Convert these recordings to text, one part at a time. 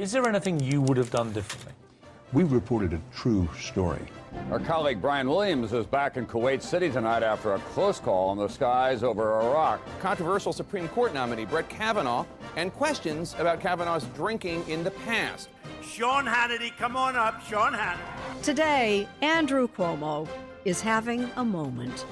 Is there anything you would have done differently? We reported a true story. Our colleague Brian Williams is back in Kuwait City tonight after a close call in the skies over Iraq. Controversial Supreme Court nominee Brett Kavanaugh and questions about Kavanaugh's drinking in the past. Sean Hannity, come on up, Sean Hannity. Today, Andrew Cuomo is having a moment.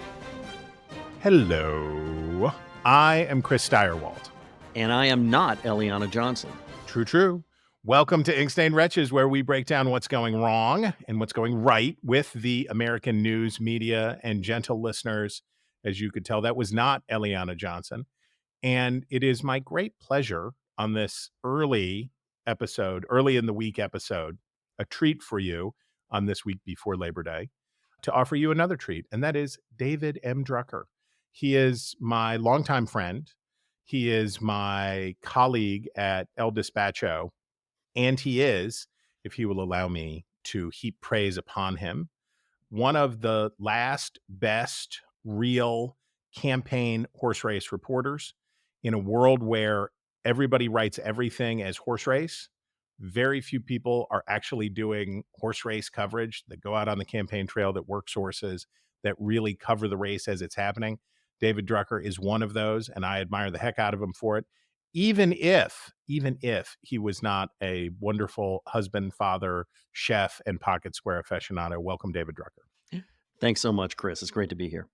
Hello, I am Chris Steyerwalt. And I am not Eliana Johnson. True. Welcome to Ink-Stained Wretches, where we break down what's going wrong and what's going right with the American news media. And gentle listeners, as you could tell, that was not Eliana Johnson. And it is my great pleasure on this early in the week episode, a treat for you on this week before Labor Day, to offer you another treat. And that is David M. Drucker. He is my longtime friend. He is my colleague at El Despacho. And he is, if he will allow me to heap praise upon him, one of the last best real campaign horse race reporters in a world where everybody writes everything as horse race. Very few people are actually doing horse race coverage that go out on the campaign trail, that work sources, that really cover the race as it's happening. David Drucker is one of those, and I admire the heck out of him for it. Even if he was not a wonderful husband, father, chef, and pocket square aficionado. Welcome, David Drucker. Thanks so much, Chris. It's great to be here.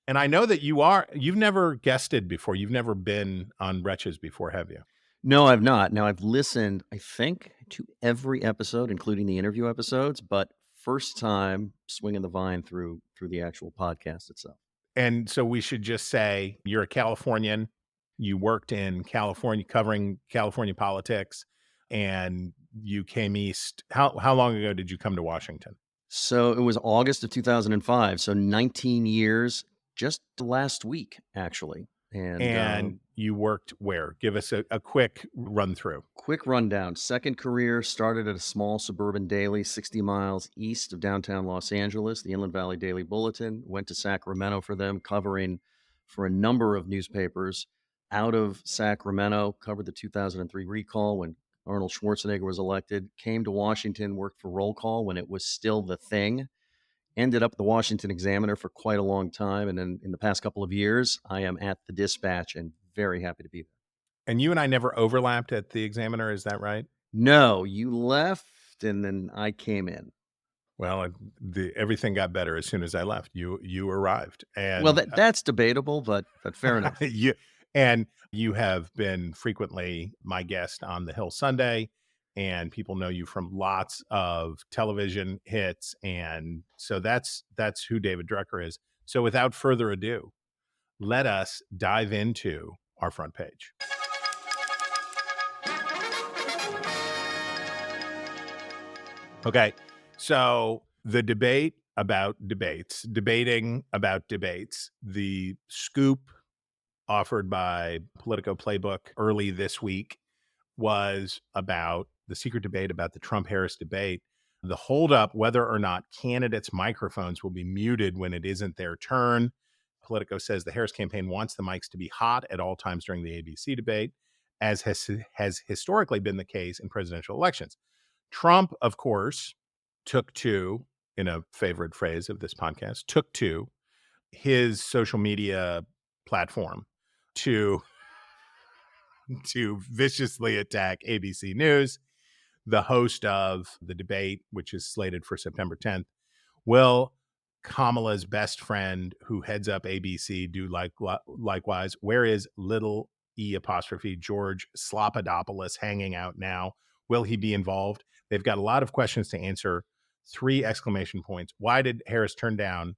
And I know that you've never guested before. You've never been on Wretches before, have you? No, I've not. Now, I've listened, I think, to every episode, including the interview episodes, but first time swinging the vine through the actual podcast itself. And so we should just say you're a Californian. You worked in California, covering California politics, and you came east. How long ago did you come to Washington? So it was August of 2005, so 19 years, just last week, actually. And you worked where? Give us a quick run through. Quick rundown. Second career started at a small suburban daily 60 miles east of downtown Los Angeles, the Inland Valley Daily Bulletin. Went to Sacramento for them, covering for a number of newspapers. Out of Sacramento, covered the 2003 recall when Arnold Schwarzenegger was elected. Came to Washington, worked for Roll Call when it was still the thing. Ended up at the Washington Examiner for quite a long time. And then in the past couple of years, I am at the Dispatch and very happy to be there. And you and I never overlapped at the Examiner, is that right? No, you left and then I came in. Well, everything got better as soon as I left. You arrived. And well, that's debatable, but fair enough. You have been frequently my guest on The Hill Sunday, and people know you from lots of television hits. And so that's who David Drucker is. So without further ado, let us dive into our front page. Okay, so the debate about debates, debating about debates, the scoop offered by Politico Playbook early this week was about the secret debate about the Trump-Harris debate, the holdup whether or not candidates' microphones will be muted when it isn't their turn. Politico says the Harris campaign wants the mics to be hot at all times during the ABC debate, as has historically been the case in presidential elections. Trump, of course, took to, in a favorite phrase of this podcast, took to his social media platform to viciously attack ABC News. The host of the debate, which is slated for September 10th, will Kamala's best friend who heads up ABC do likewise? Where is little E apostrophe George Slopadopoulos hanging out now? Will he be involved? They've got a lot of questions to answer. 3 exclamation points. Why did Harris turn down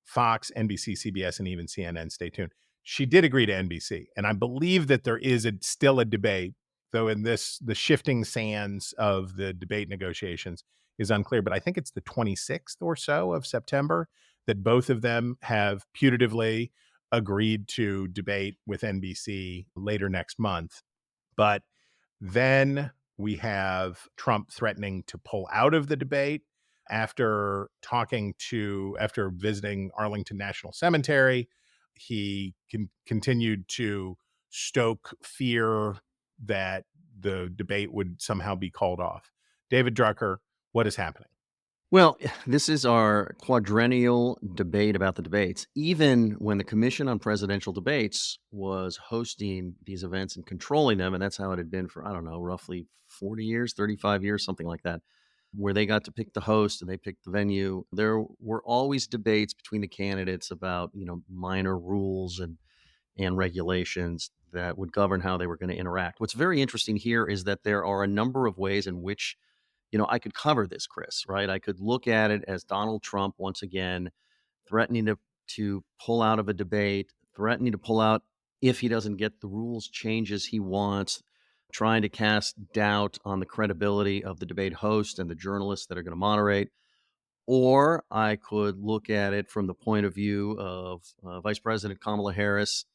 Fox, NBC, CBS, and even CNN? Stay tuned. She did agree to NBC, and I believe that there is still a debate, though in the shifting sands of the debate negotiations is unclear, but I think it's the 26th or so of September that both of them have putatively agreed to debate with NBC later next month. But then we have Trump threatening to pull out of the debate after visiting Arlington National Cemetery. He continued to stoke fear that the debate would somehow be called off. David Drucker, what is happening? Well, this is our quadrennial debate about the debates. Even when the Commission on Presidential Debates was hosting these events and controlling them, and that's how it had been for, I don't know, roughly 40 years, 35 years, something like that, where they got to pick the host and they picked the venue. There were always debates between the candidates about, minor rules and regulations that would govern how they were going to interact. What's very interesting here is that there are a number of ways in which I could cover this, Chris, right? I could look at it as Donald Trump, once again, threatening to pull out of a debate, threatening to pull out if he doesn't get the rules changes he wants, trying to cast doubt on the credibility of the debate host and the journalists that are going to moderate. Or I could look at it from the point of view of Vice President Kamala Harris,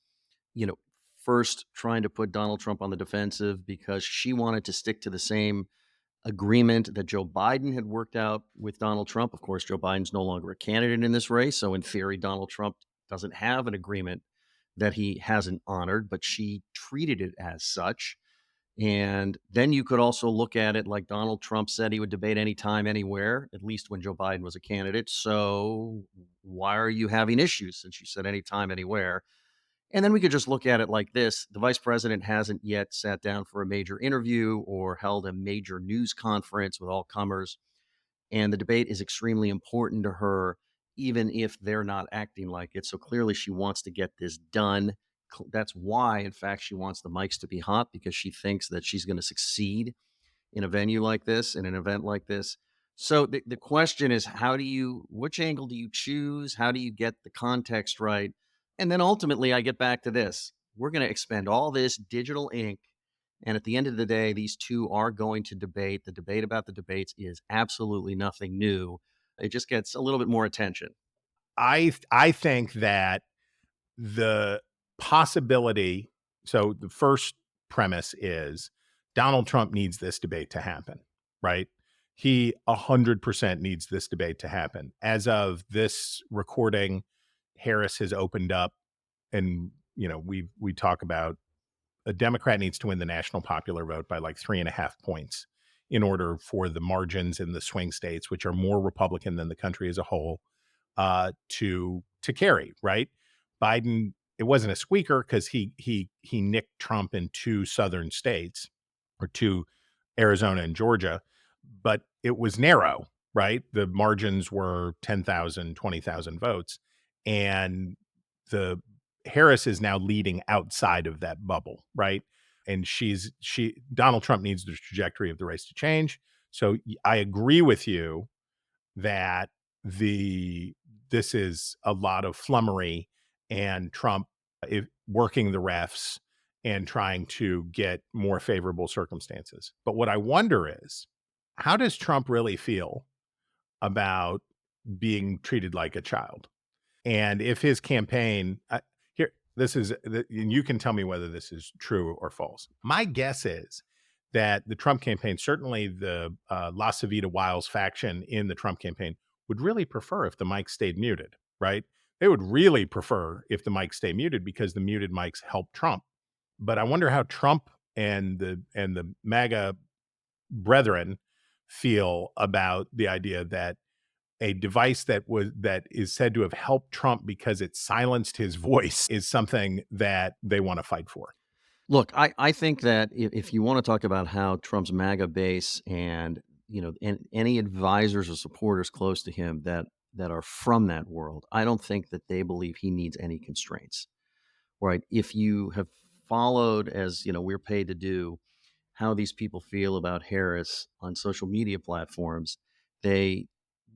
first trying to put Donald Trump on the defensive because she wanted to stick to the same agreement that Joe Biden had worked out with Donald Trump. Of course, Joe Biden's no longer a candidate in this race. So in theory, Donald Trump doesn't have an agreement that he hasn't honored, but she treated it as such. And then you could also look at it like Donald Trump said he would debate anytime, anywhere, at least when Joe Biden was a candidate. So why are you having issues since you said anytime, anywhere? And then we could just look at it like this. The vice president hasn't yet sat down for a major interview or held a major news conference with all comers. And the debate is extremely important to her, even if they're not acting like it. So clearly she wants to get this done. That's why, in fact, she wants the mics to be hot, because she thinks that she's going to succeed in a venue like this, in an event like this. So the question is, which angle do you choose? How do you get the context right? And then ultimately, I get back to this. We're going to expend all this digital ink. And at the end of the day, these two are going to debate. The debate about the debates is absolutely nothing new. It just gets a little bit more attention. I think that the possibility, so the first premise is Donald Trump needs this debate to happen, right? He 100% needs this debate to happen. As of this recording, Harris has opened up, and we talk about a Democrat needs to win the national popular vote by like 3.5 points in order for the margins in the swing states, which are more Republican than the country as a whole, to carry, right? Biden, it wasn't a squeaker because he nicked Trump in 2 southern states, or 2, Arizona and Georgia, but it was narrow, right? The margins were 10,000, 20,000 votes. And the Harris is now leading outside of that bubble, right? And Donald Trump needs the trajectory of the race to change. So I agree with you that this is a lot of flummery and Trump working the refs and trying to get more favorable circumstances. But what I wonder is, how does Trump really feel about being treated like a child? And if his campaign, and you can tell me whether this is true or false. My guess is that the Trump campaign, certainly the La Savita Wiles faction in the Trump campaign, would really prefer if the mic stayed muted, right? They would really prefer if the mics stay muted because the muted mics help Trump. But I wonder how Trump and the MAGA brethren feel about the idea that a device that is said to have helped Trump because it silenced his voice is something that they want to fight for. Look, I think that if you want to talk about how Trump's MAGA base and any advisors or supporters close to him that are from that world, I don't think that they believe he needs any constraints, right? If you have followed, as we're paid to do, how these people feel about Harris on social media platforms, they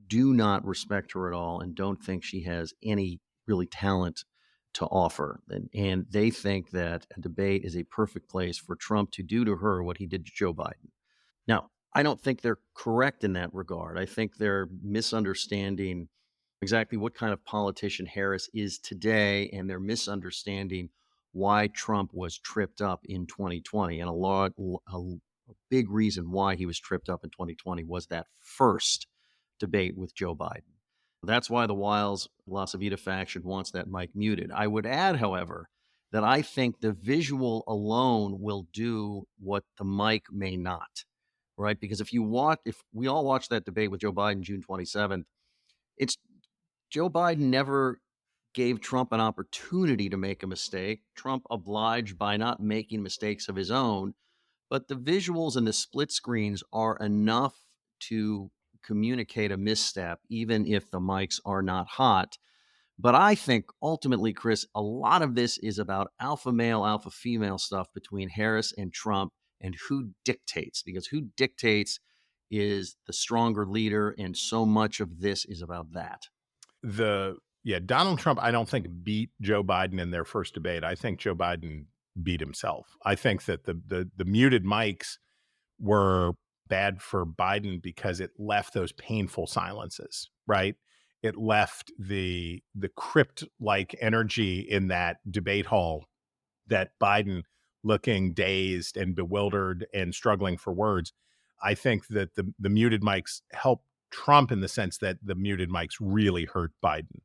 do not respect her at all and don't think she has any really talent to offer. And they think that a debate is a perfect place for Trump to do to her what he did to Joe Biden. Now, I don't think they're correct in that regard. I think they're misunderstanding exactly what kind of politician Harris is today, and they're misunderstanding why Trump was tripped up in 2020. And a big reason why he was tripped up in 2020 was that first debate with Joe Biden. That's why the Wiles La Savita faction wants that mic muted. I would add, however, that I think the visual alone will do what the mic may not, right? Because if we all watch that debate with Joe Biden June 27th, it's Joe Biden never gave Trump an opportunity to make a mistake. Trump obliged by not making mistakes of his own, but the visuals and the split screens are enough to communicate a misstep, even if the mics are not hot. But I think ultimately, Chris, a lot of this is about alpha male, alpha female stuff between Harris and Trump and who dictates, because who dictates is the stronger leader. And so much of this is about that. Donald Trump, I don't think beat Joe Biden in their first debate. I think Joe Biden beat himself. I think that the muted mics were bad for Biden because it left those painful silences, right? It left the crypt-like energy in that debate hall that Biden, looking dazed and bewildered and struggling for words. I think that the muted mics helped Trump in the sense that the muted mics really hurt Biden.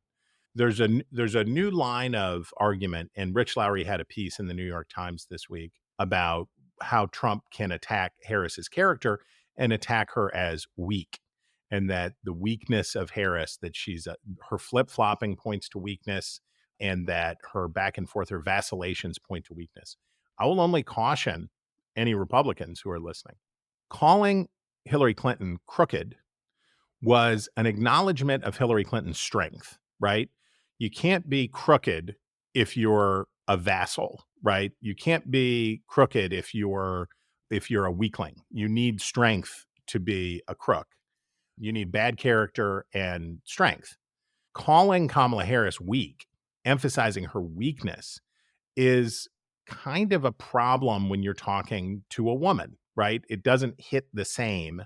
There's a new line of argument, and Rich Lowry had a piece in the New York Times this week about how Trump can attack Harris's character and attack her as weak, and that the weakness of Harris, that her flip-flopping points to weakness, and that her back and forth, her vacillations point to weakness. I will only caution any Republicans who are listening. Calling Hillary Clinton crooked was an acknowledgement of Hillary Clinton's strength, right? You can't be crooked if you're a vassal, right? You can't be crooked if you're a weakling. You need strength to be a crook. You need bad character and strength. Calling Kamala Harris weak, emphasizing her weakness, is kind of a problem when you're talking to a woman, right? It doesn't hit the same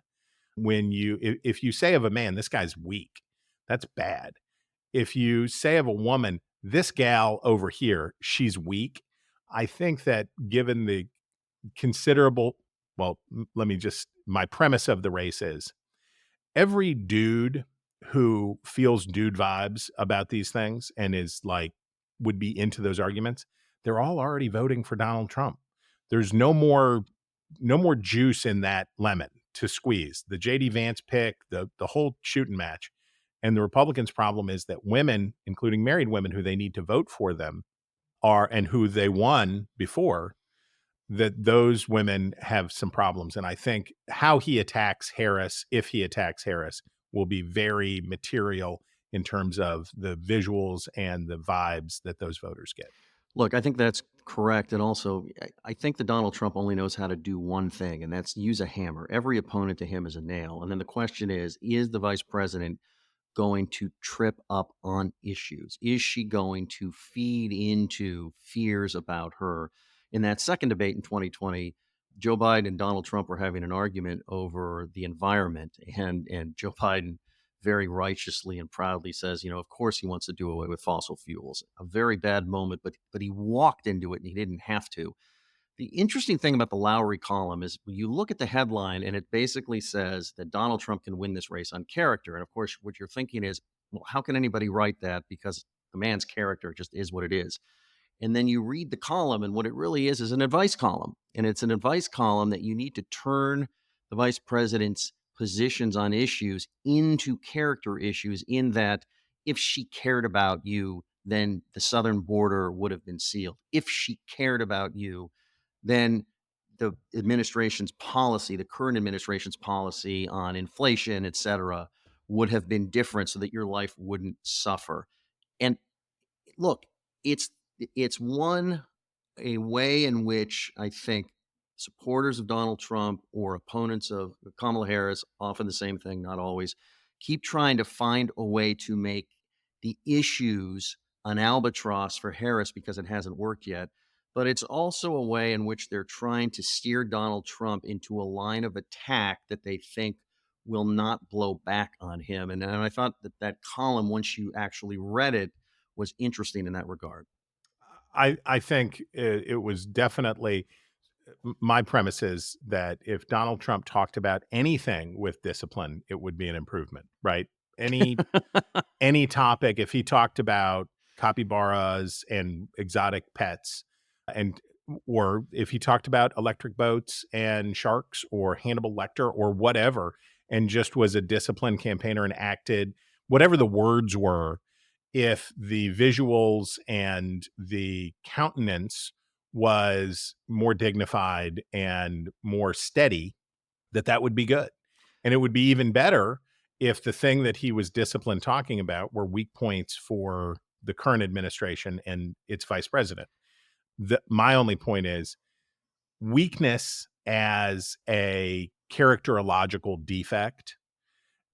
when if you say of a man, this guy's weak, that's bad. If you say of a woman, this gal over here, she's weak, I think that given the considerable, my premise of the race is every dude who feels dude vibes about these things and is like, would be into those arguments, they're all already voting for Donald Trump. There's no more juice in that lemon to squeeze. The JD Vance pick, the whole shooting match. And the Republicans' problem is that women, including married women who they need to vote for them, and who they won before, that those women have some problems. And I think how he attacks Harris, if he attacks Harris, will be very material in terms of the visuals and the vibes that those voters get. Look, I think that's correct. And also, I think that Donald Trump only knows how to do one thing, and that's use a hammer. Every opponent to him is a nail. And then the question is the vice president going to trip up on issues? Is she going to feed into fears about her? In that second debate in 2020, Joe Biden and Donald Trump were having an argument over the environment, and Joe Biden very righteously and proudly says, of course he wants to do away with fossil fuels. A very bad moment, but he walked into it and he didn't have to. The interesting thing about the Lowry column is when you look at the headline and it basically says that Donald Trump can win this race on character. And of course, what you're thinking is, well, how can anybody write that? Because the man's character just is what it is. And then you read the column, and what it really is an advice column. And it's an advice column that you need to turn the vice president's positions on issues into character issues, in that if she cared about you, then the southern border would have been sealed. If she cared about you, then the administration's policy, the current administration's policy on inflation, et cetera, would have been different so that your life wouldn't suffer. And look, it's a way in which I think supporters of Donald Trump or opponents of Kamala Harris, often the same thing, not always, keep trying to find a way to make the issues an albatross for Harris because it hasn't worked yet. But it's also a way in which they're trying to steer Donald Trump into a line of attack that they think will not blow back on him. And I thought that column, once you actually read it, was interesting in that regard. I think it was definitely, my premise is that if Donald Trump talked about anything with discipline, it would be an improvement, right? Any topic, if he talked about capybaras and exotic pets, and or if he talked about electric boats and sharks or Hannibal Lecter or whatever, and just was a disciplined campaigner and acted whatever the words were, if the visuals and the countenance was more dignified and more steady, that would be good. And it would be even better if the thing that he was disciplined talking about were weak points for the current administration and its vice president. My only point is weakness as a characterological defect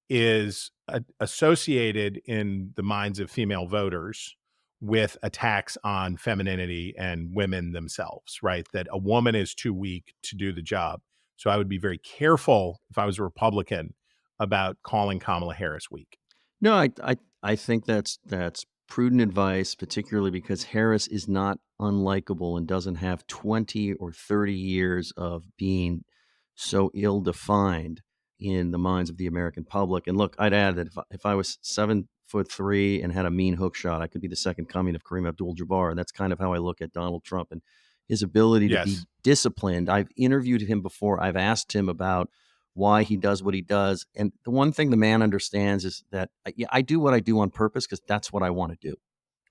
is associated in the minds of female voters with attacks on femininity and women themselves, right? That a woman is too weak to do the job. So I would be very careful if I was a Republican about calling Kamala Harris weak. No, I think that's prudent advice, particularly because Harris is not unlikable and doesn't have 20 or 30 years of being so ill-defined in the minds of the American public. And look, I'd add that if I was 7'3" and had a mean hook shot, I could be the second coming of Kareem Abdul-Jabbar. And that's kind of how I look at Donald Trump and his ability to be disciplined. I've interviewed him before. I've asked him about why he does what he does. And the one thing the man understands is that I do what I do on purpose because that's what I want to do.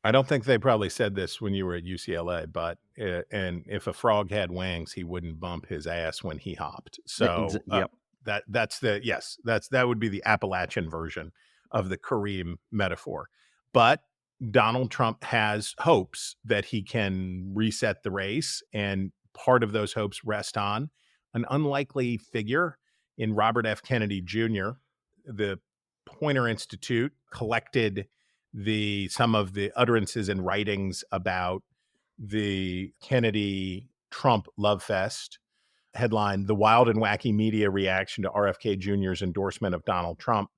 I don't think they probably said this when you were at UCLA, but and if a frog had wings, he wouldn't bump his ass when he hopped. So Yep. that would be the Appalachian version of the Kareem metaphor. But Donald Trump has hopes that he can reset the race, and part of those hopes rest on an unlikely figure in Robert F. Kennedy Jr. The Poynter Institute collected some of the utterances and writings about the Kennedy-Trump love fest. Headline, "The Wild and Wacky Media Reaction to RFK Jr.'s Endorsement of Donald Trump."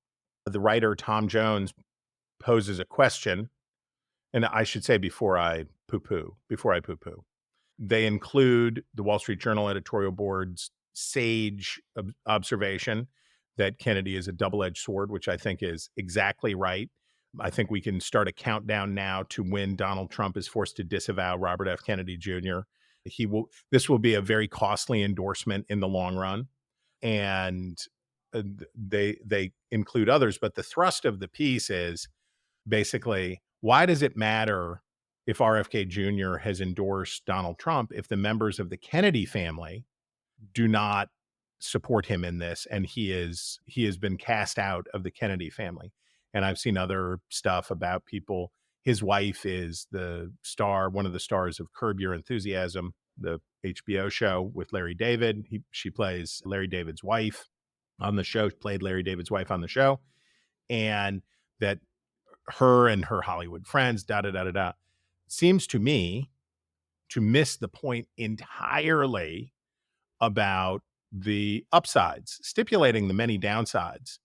The writer, Tom Jones, poses a question, and I should say before I poo-poo, they include the Wall Street Journal editorial board's sage observation that Kennedy is a double-edged sword, which I think is exactly right. I think we can start a countdown now to when Donald Trump is forced to disavow Robert F. Kennedy Jr. This will be a very costly endorsement in the long run. And they include others, but the thrust of the piece is basically, why does it matter if RFK Jr. has endorsed Donald Trump if the members of the Kennedy family do not support him in this, and he has been cast out of the Kennedy family? And I've seen other stuff about people. His wife is one of the stars of Curb Your Enthusiasm, the HBO show with Larry David. She plays Larry David's wife on the show, played Larry David's wife on the show, and that her and her Hollywood friends, seems to me to miss the point entirely about the upsides, stipulating the many downsides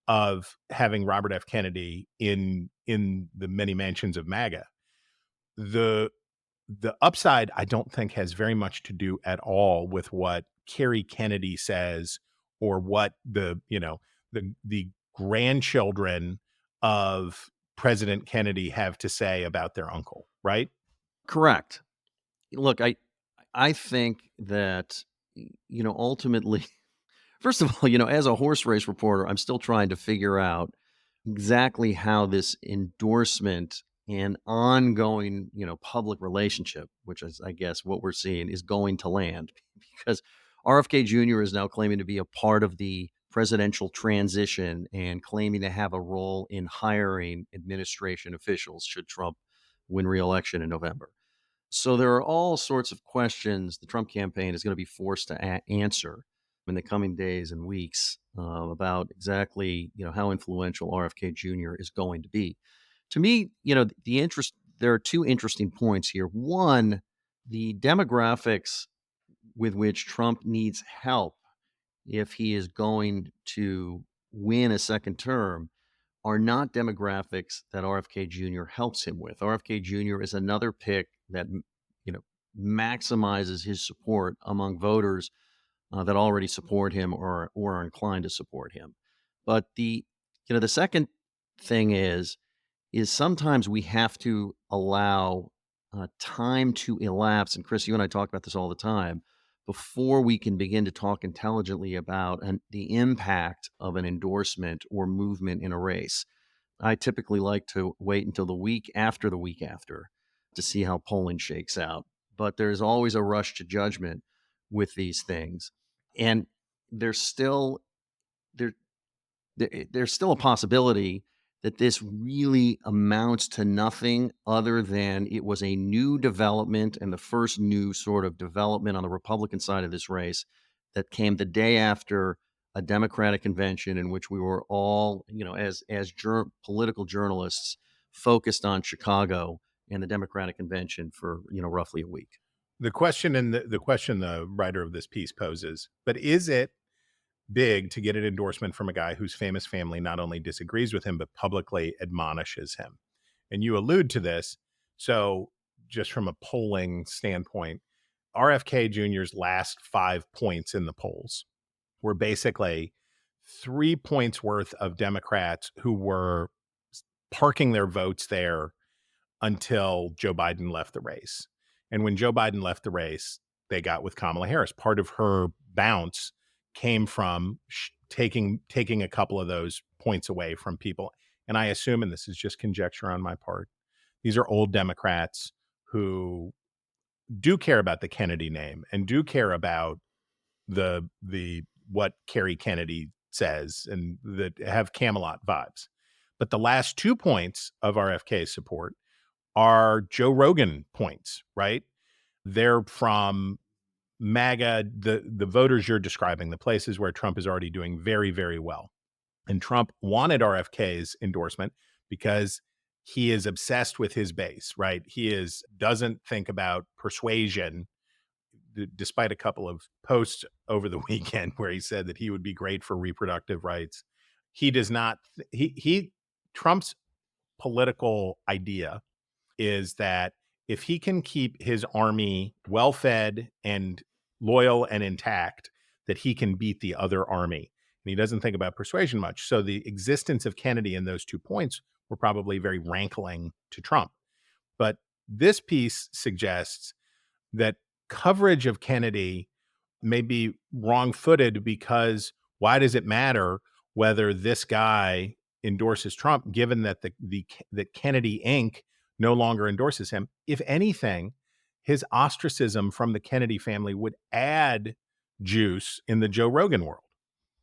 of having Robert F. Kennedy in the many mansions of MAGA. The upside, I don't think, has very much to do at all with what Kerry Kennedy says or what the grandchildren of President Kennedy have to say about their uncle, right? Correct. Look, I think that, ultimately, first of all, as a horse race reporter, I'm still trying to figure out exactly how this endorsement and ongoing, public relationship, which is, I guess, what we're seeing, is going to land. Because RFK Jr. is now claiming to be a part of the presidential transition and claiming to have a role in hiring administration officials should Trump win re-election in November. So there are all sorts of questions the Trump campaign is going to be forced to answer in the coming days and weeks about exactly, how influential RFK Jr. is going to be. To me, there are two interesting points here. One, the demographics with which Trump needs help if he is going to win a second term are not demographics that RFK Jr. helps him with. RFK Jr. is another pick that, maximizes his support among voters that already support him or are inclined to support him. But the second thing is sometimes we have to allow time to elapse, and Chris, you and I talk about this all the time, before we can begin to talk intelligently about the impact of an endorsement or movement in a race. I typically like to wait until the week after to see how polling shakes out. But there's always a rush to judgment with these things. And there's still a possibility that this really amounts to nothing other than it was a new development and the first new sort of development on the Republican side of this race that came the day after a Democratic convention in which we were all, as political journalists, focused on Chicago and the Democratic convention for, roughly a week. The question the writer of this piece poses, but is it big to get an endorsement from a guy whose famous family not only disagrees with him, but publicly admonishes him? And you allude to this. So just from a polling standpoint, RFK Jr.'s last 5 points in the polls were basically 3 points worth of Democrats who were parking their votes there until Joe Biden left the race. And when Joe Biden left the race, they got with Kamala Harris. Part of her bounce came from taking a couple of those points away from people. And I assume, and this is just conjecture on my part, these are old Democrats who do care about the Kennedy name and do care about the what Kerry Kennedy says and that have Camelot vibes. But the last 2 points of RFK's support are Joe Rogan points, right? They're from MAGA, the voters you're describing, the places where Trump is already doing very, very well. And Trump wanted RFK's endorsement because he is obsessed with his base, right? He doesn't think about persuasion, despite a couple of posts over the weekend where he said that he would be great for reproductive rights. He does not, Trump's political idea is that if he can keep his army well-fed and loyal and intact, that he can beat the other army. And he doesn't think about persuasion much. So the existence of Kennedy in those 2 points were probably very rankling to Trump. But this piece suggests that coverage of Kennedy may be wrong-footed because why does it matter whether this guy endorses Trump, given that that Kennedy Inc. no longer endorses him? If anything, his ostracism from the Kennedy family would add juice in the Joe Rogan world.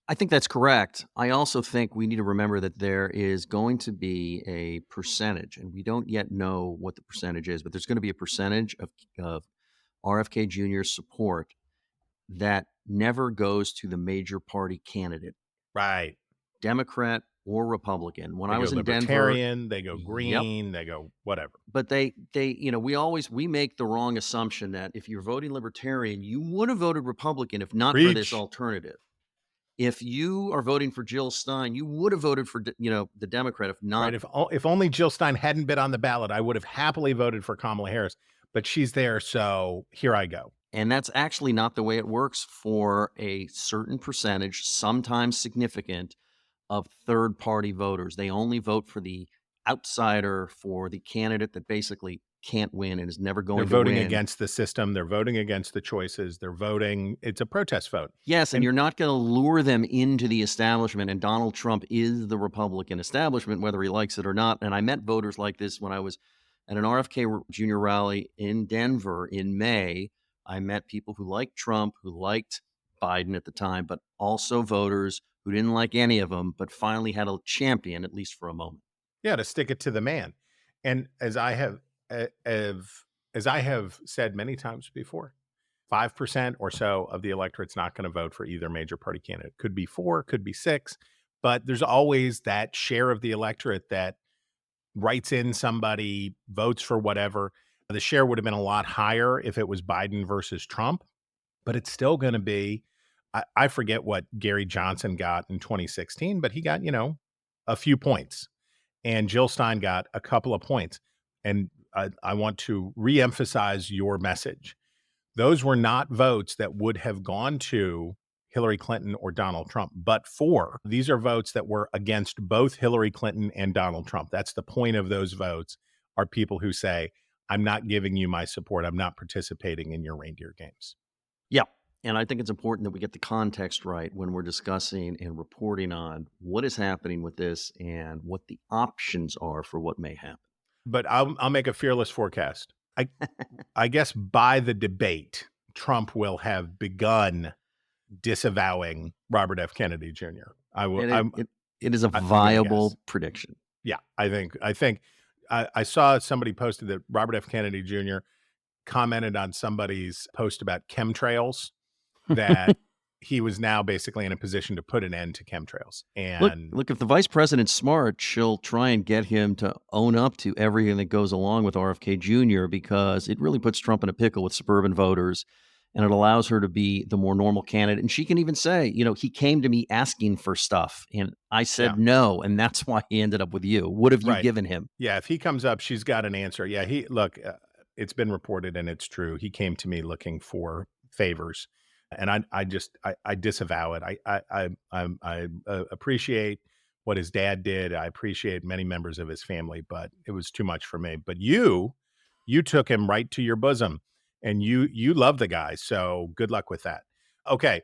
I think that's correct. I also think we need to remember that there is going to be a percentage, and we don't yet know what the percentage is, but there's going to be a percentage of RFK Jr.'s support that never goes to the major party candidate. Right. Democrat or Republican. When I was in Denver, Libertarian, they go green, yep. They go whatever. But they we make the wrong assumption that if you're voting Libertarian, you would have voted Republican if not for this alternative. If you are voting for Jill Stein, you would have voted for the Democrat if not. Right. If only Jill Stein hadn't been on the ballot, I would have happily voted for Kamala Harris. But she's there, so here I go. And that's actually not the way it works for a certain percentage, sometimes significant, of third-party voters. They only vote for the outsider, for the candidate that basically can't win and is never going to win. They're voting against the system. They're voting against the choices. They're voting. It's a protest vote. Yes, and you're not going to lure them into the establishment. And Donald Trump is the Republican establishment, whether he likes it or not. And I met voters like this when I was at an RFK Jr. rally in Denver in May. I met people who liked Trump, who liked Biden at the time, but also voters who didn't like any of them, but finally had a champion, at least for a moment. Yeah, to stick it to the man. And as I have said many times before, 5% or so of the electorate's not going to vote for either major party candidate. Could be 4, could be 6, but there's always that share of the electorate that writes in somebody, votes for whatever. The share would have been a lot higher if it was Biden versus Trump, but it's still going to be, I forget what Gary Johnson got in 2016, but he got, a few points, and Jill Stein got a couple of points. And I want to reemphasize your message. Those were not votes that would have gone to Hillary Clinton or Donald Trump, but these are votes that were against both Hillary Clinton and Donald Trump. That's the point of those votes, are people who say, I'm not giving you my support. I'm not participating in your reindeer games. Yeah. And I think it's important that we get the context right when we're discussing and reporting on what is happening with this and what the options are for what may happen. But I'll make a fearless forecast. I guess by the debate, Trump will have begun disavowing Robert F. Kennedy Jr. It is a viable prediction. Yeah, I think I saw somebody posted that Robert F. Kennedy Jr. commented on somebody's post about chemtrails that he was now basically in a position to put an end to chemtrails. And look, if the vice president's smart, she'll try and get him to own up to everything that goes along with RFK Jr. because it really puts Trump in a pickle with suburban voters, and it allows her to be the more normal candidate. And she can even say, he came to me asking for stuff, and I said no, and that's why he ended up with you. What have you given him? Yeah, if he comes up, she's got an answer. Yeah, it's been reported, and it's true. He came to me looking for favors. And I disavow it. I appreciate what his dad did. I appreciate many members of his family, but it was too much for me. But you took him right to your bosom, and you love the guy. So good luck with that. Okay.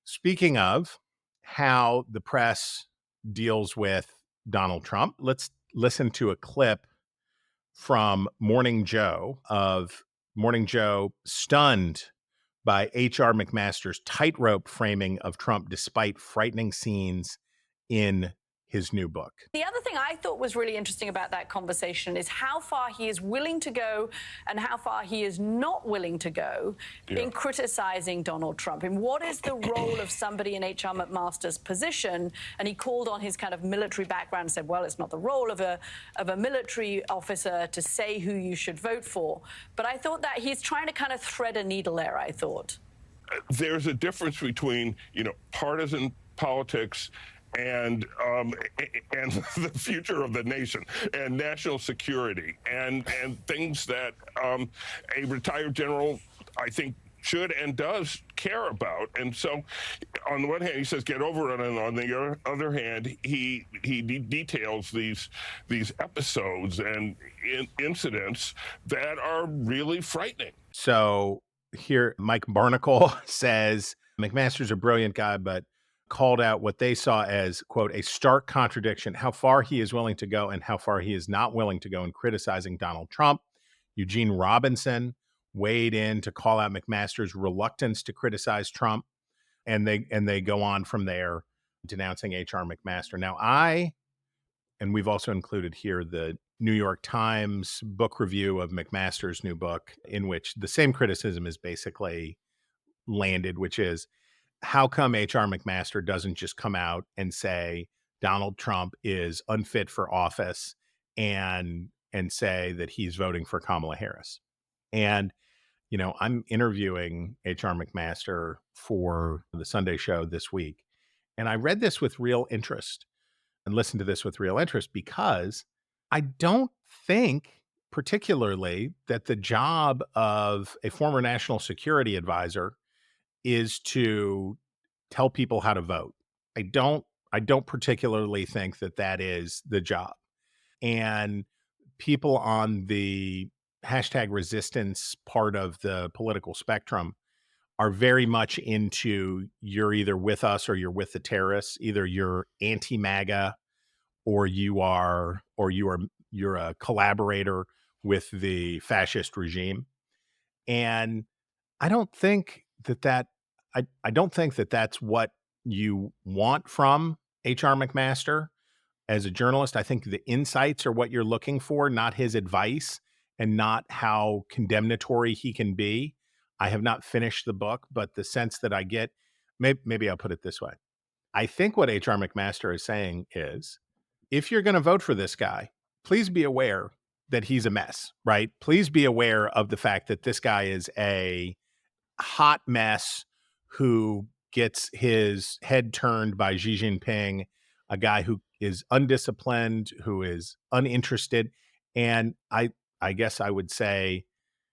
Speaking of how the press deals with Donald Trump, let's listen to a clip from Morning Joe stunned by H.R. McMaster's tightrope framing of Trump despite frightening scenes in his new book. The other thing I thought was really interesting about that conversation is how far he is willing to go and how far he is not willing to go in criticizing Donald Trump. And what is the role of somebody in H.R. McMaster's position? And he called on his kind of military background and said, well, it's not the role of a military officer to say who you should vote for. But I thought that he's trying to kind of thread a needle there, I thought. There's a difference between, partisan politics and the future of the nation and national security and things that a retired general, I think, should and does care about. And so on the one hand, he says, get over it. And on the other hand, he details these episodes and incidents that are really frightening. So here, Mike Barnacle says, McMaster's a brilliant guy, but called out what they saw as, quote, a stark contradiction, how far he is willing to go and how far he is not willing to go in criticizing Donald Trump. Eugene Robinson weighed in to call out McMaster's reluctance to criticize Trump. And they go on from there, denouncing H.R. McMaster. Now, and we've also included here the New York Times book review of McMaster's new book, in which the same criticism is basically landed, which is, how come H.R. McMaster doesn't just come out and say Donald Trump is unfit for office and say that he's voting for Kamala Harris? And, I'm interviewing H.R. McMaster for the Sunday show this week. And I read this with real interest and listened to this with real interest because I don't think particularly that the job of a former national security advisor is to tell people how to vote. I don't particularly think that is the job. And people on the hashtag resistance part of the political spectrum are very much into, you're either with us or you're with the terrorists. Either you're anti-MAGA or you're a collaborator with the fascist regime. And I don't think I don't think that's what you want from H.R. McMaster as a journalist. I think the insights are what you're looking for, not his advice and not how condemnatory he can be. I have not finished the book, but the sense that I get, maybe I'll put it this way. I think what H.R. McMaster is saying is, if you're going to vote for this guy, please be aware that he's a mess, right? Please be aware of the fact that this guy is a hot mess who gets his head turned by Xi Jinping, a guy who is undisciplined, who is uninterested. And I guess I would say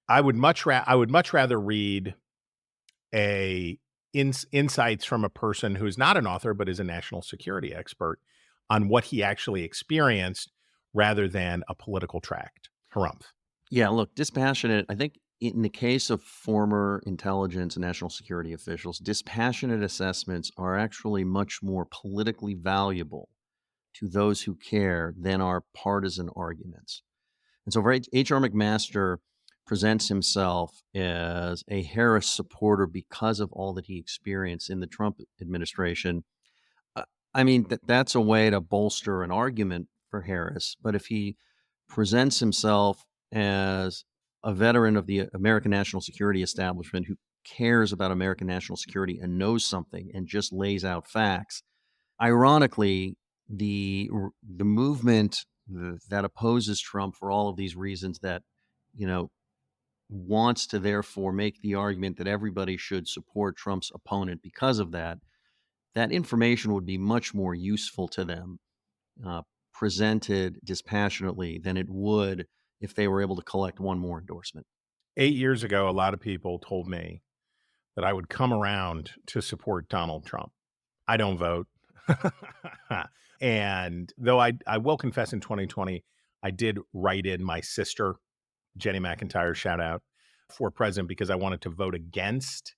I would much rather read insights from a person who is not an author but is a national security expert on what he actually experienced rather than a political tract. Harumph. Yeah, look, dispassionate. I think in the case of former intelligence and national security officials, dispassionate assessments are actually much more politically valuable to those who care than our partisan arguments. And so, for H.R. McMaster presents himself as a Harris supporter because of all that he experienced in the Trump administration. I mean, that's a way to bolster an argument for Harris. But if he presents himself as a veteran of the American national security establishment who cares about American national security and knows something and just lays out facts, ironically, the movement that opposes Trump for all of these reasons that, you know, wants to therefore make the argument that everybody should support Trump's opponent because of that, that information would be much more useful to them, presented dispassionately than it would if they were able to collect one more endorsement. 8 years ago, a lot of people told me that I would come around to support Donald Trump. I don't vote. And though I will confess in 2020, I did write in my sister, Jenny McIntyre, shout out, for president because I wanted to vote against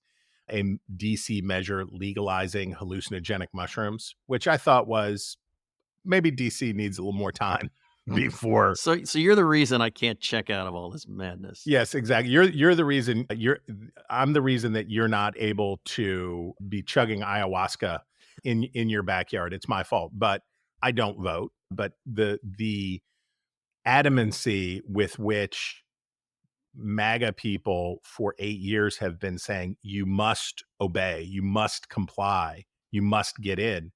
a DC measure legalizing hallucinogenic mushrooms, which I thought was maybe DC needs a little more time before. So you're the reason I can't check out of all this madness. Yes, exactly. You're the reason. I'm the reason that you're not able to be chugging ayahuasca in your backyard. It's my fault, but I don't vote. But the adamancy with which MAGA people for 8 years have been saying, you must obey, you must comply, you must get in.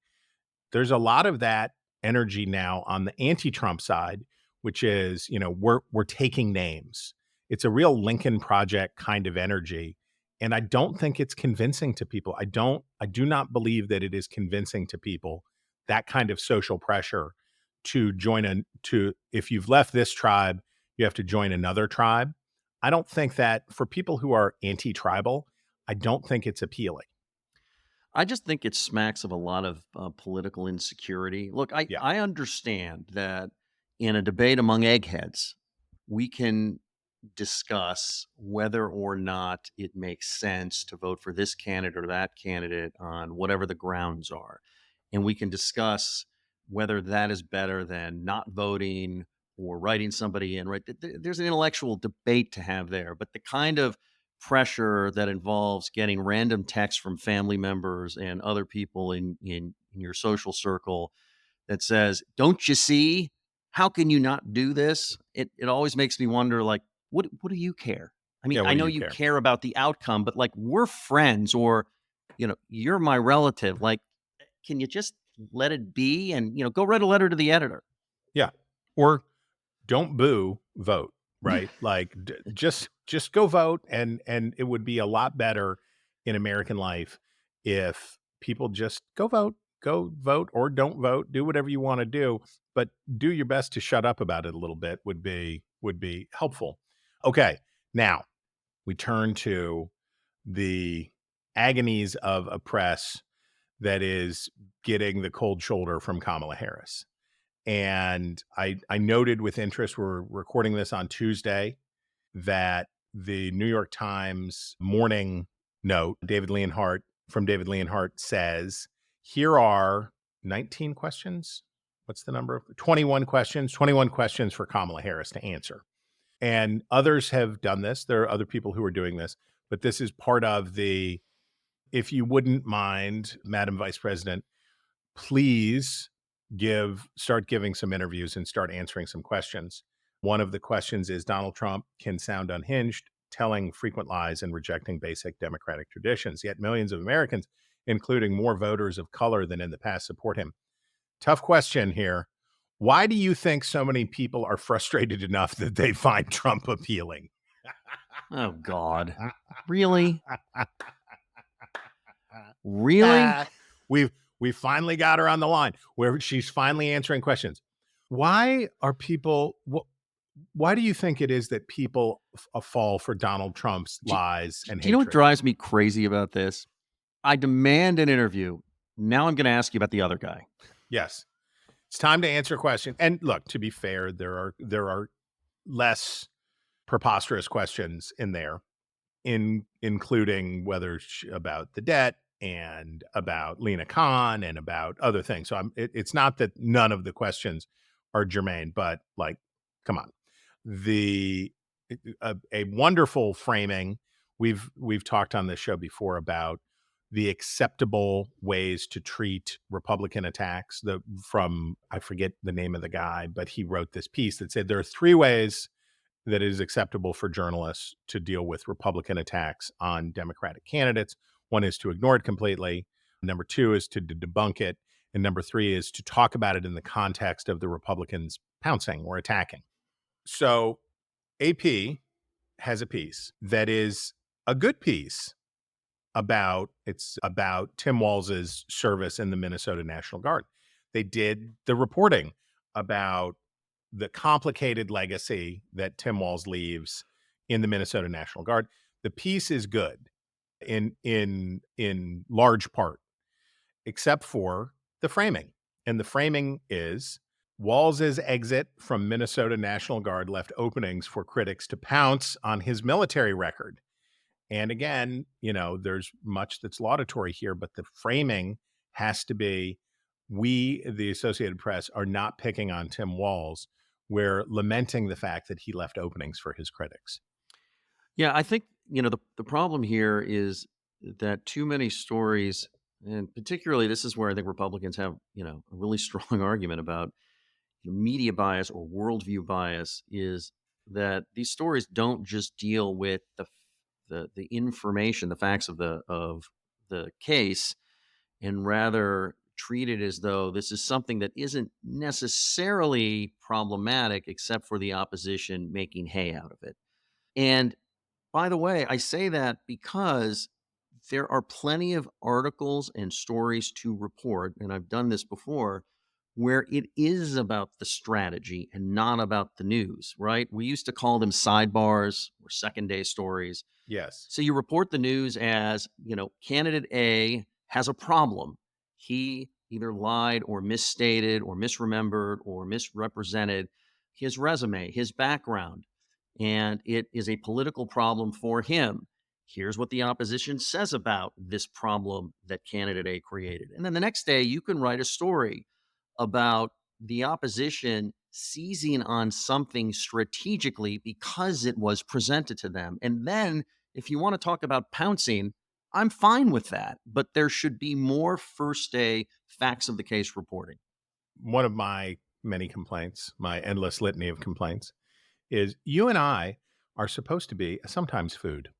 There's a lot of that energy now on the anti-Trump side, which is, you know, we're taking names. It's a real Lincoln Project kind of energy. And I don't think it's convincing to people. I do not believe that it is convincing to people, that kind of social pressure to if you've left this tribe, you have to join another tribe. I don't think that for people who are anti-tribal, I don't think it's appealing. I just think it smacks of a lot of political insecurity. Look, I understand that in a debate among eggheads, we can discuss whether or not it makes sense to vote for this candidate or that candidate on whatever the grounds are. And we can discuss whether that is better than not voting or writing somebody in, right? There's an intellectual debate to have there, but the kind of pressure that involves getting random texts from family members and other people in your social circle that says, don't you see? How can you not do this? It always makes me wonder, like, what do you care? I mean, I know you care about the outcome, but like, we're friends, or, you know, you're my relative. Like, can you just let it be and, you know, go write a letter to the editor? Yeah. Or don't boo, vote, right? Like just go vote. And it would be a lot better in American life if people just go vote or don't vote, do whatever you want to do, but do your best to shut up about it a little bit would be helpful. Okay. Now we turn to the agonies of a press that is getting the cold shoulder from Kamala Harris. And I noted with interest, we're recording this on Tuesday, that the New York Times morning note, David Leonhardt says, here are 19 questions. What's the number? 21 questions for Kamala Harris to answer. And others have done this. There are other people who are doing this, but this is part of the, if you wouldn't mind, Madam Vice President, please start giving some interviews and start answering some questions. One of the questions is, Donald Trump can sound unhinged, telling frequent lies and rejecting basic democratic traditions. Yet millions of Americans, including more voters of color than in the past, support him. Tough question here. Why do you think so many people are frustrated enough that they find Trump appealing? Oh, God. Really? Really? We finally got her on the line where she's finally answering questions. Why do you think it is that people fall for Donald Trump's lies and hatred? Do you know what drives me crazy about this? I demand an interview. Now I'm going to ask you about the other guy. Yes. It's time to answer questions. And look, to be fair, there are less preposterous questions in there, including about the debt and about Lena Khan and about other things. So it's not that none of the questions are germane, but like, come on. A wonderful framing. We've talked on this show before about the acceptable ways to treat Republican attacks. I forget the name of the guy, but he wrote this piece that said there are 3 ways that it is acceptable for journalists to deal with Republican attacks on Democratic candidates. One is to ignore it completely. Number 2 is to debunk it. And number 3 is to talk about it in the context of the Republicans pouncing or attacking. So AP has a piece that is a good piece about Tim Walz's service in the Minnesota National Guard. They did the reporting about the complicated legacy that Tim Walz leaves in the Minnesota National Guard. The piece is good in large part, except for the framing. And the framing is Walz's exit from Minnesota National Guard left openings for critics to pounce on his military record. And again, there's much that's laudatory here, but the framing has to be, we, the Associated Press, are not picking on Tim Walz. We're lamenting the fact that he left openings for his critics. Yeah, I think, the problem here is that too many stories, and particularly this is where I think Republicans have, a really strong argument about media bias or worldview bias, is that these stories don't just deal with the information, the facts of the case, and rather treat it as though this is something that isn't necessarily problematic, except for the opposition making hay out of it. And by the way, I say that because there are plenty of articles and stories to report, and I've done this before, where it is about the strategy and not about the news, right? We used to call them sidebars or second day stories. Yes. So you report the news as, candidate A has a problem. He either lied or misstated or misremembered or misrepresented his resume, his background, and it is a political problem for him. Here's what the opposition says about this problem that candidate A created. And then the next day, you can write a story about the opposition seizing on something strategically because it was presented to them. And then if you want to talk about pouncing, I'm fine with that. But there should be more first day facts of the case reporting. One of my many complaints, my endless litany of complaints, is you and I are supposed to be sometimes food,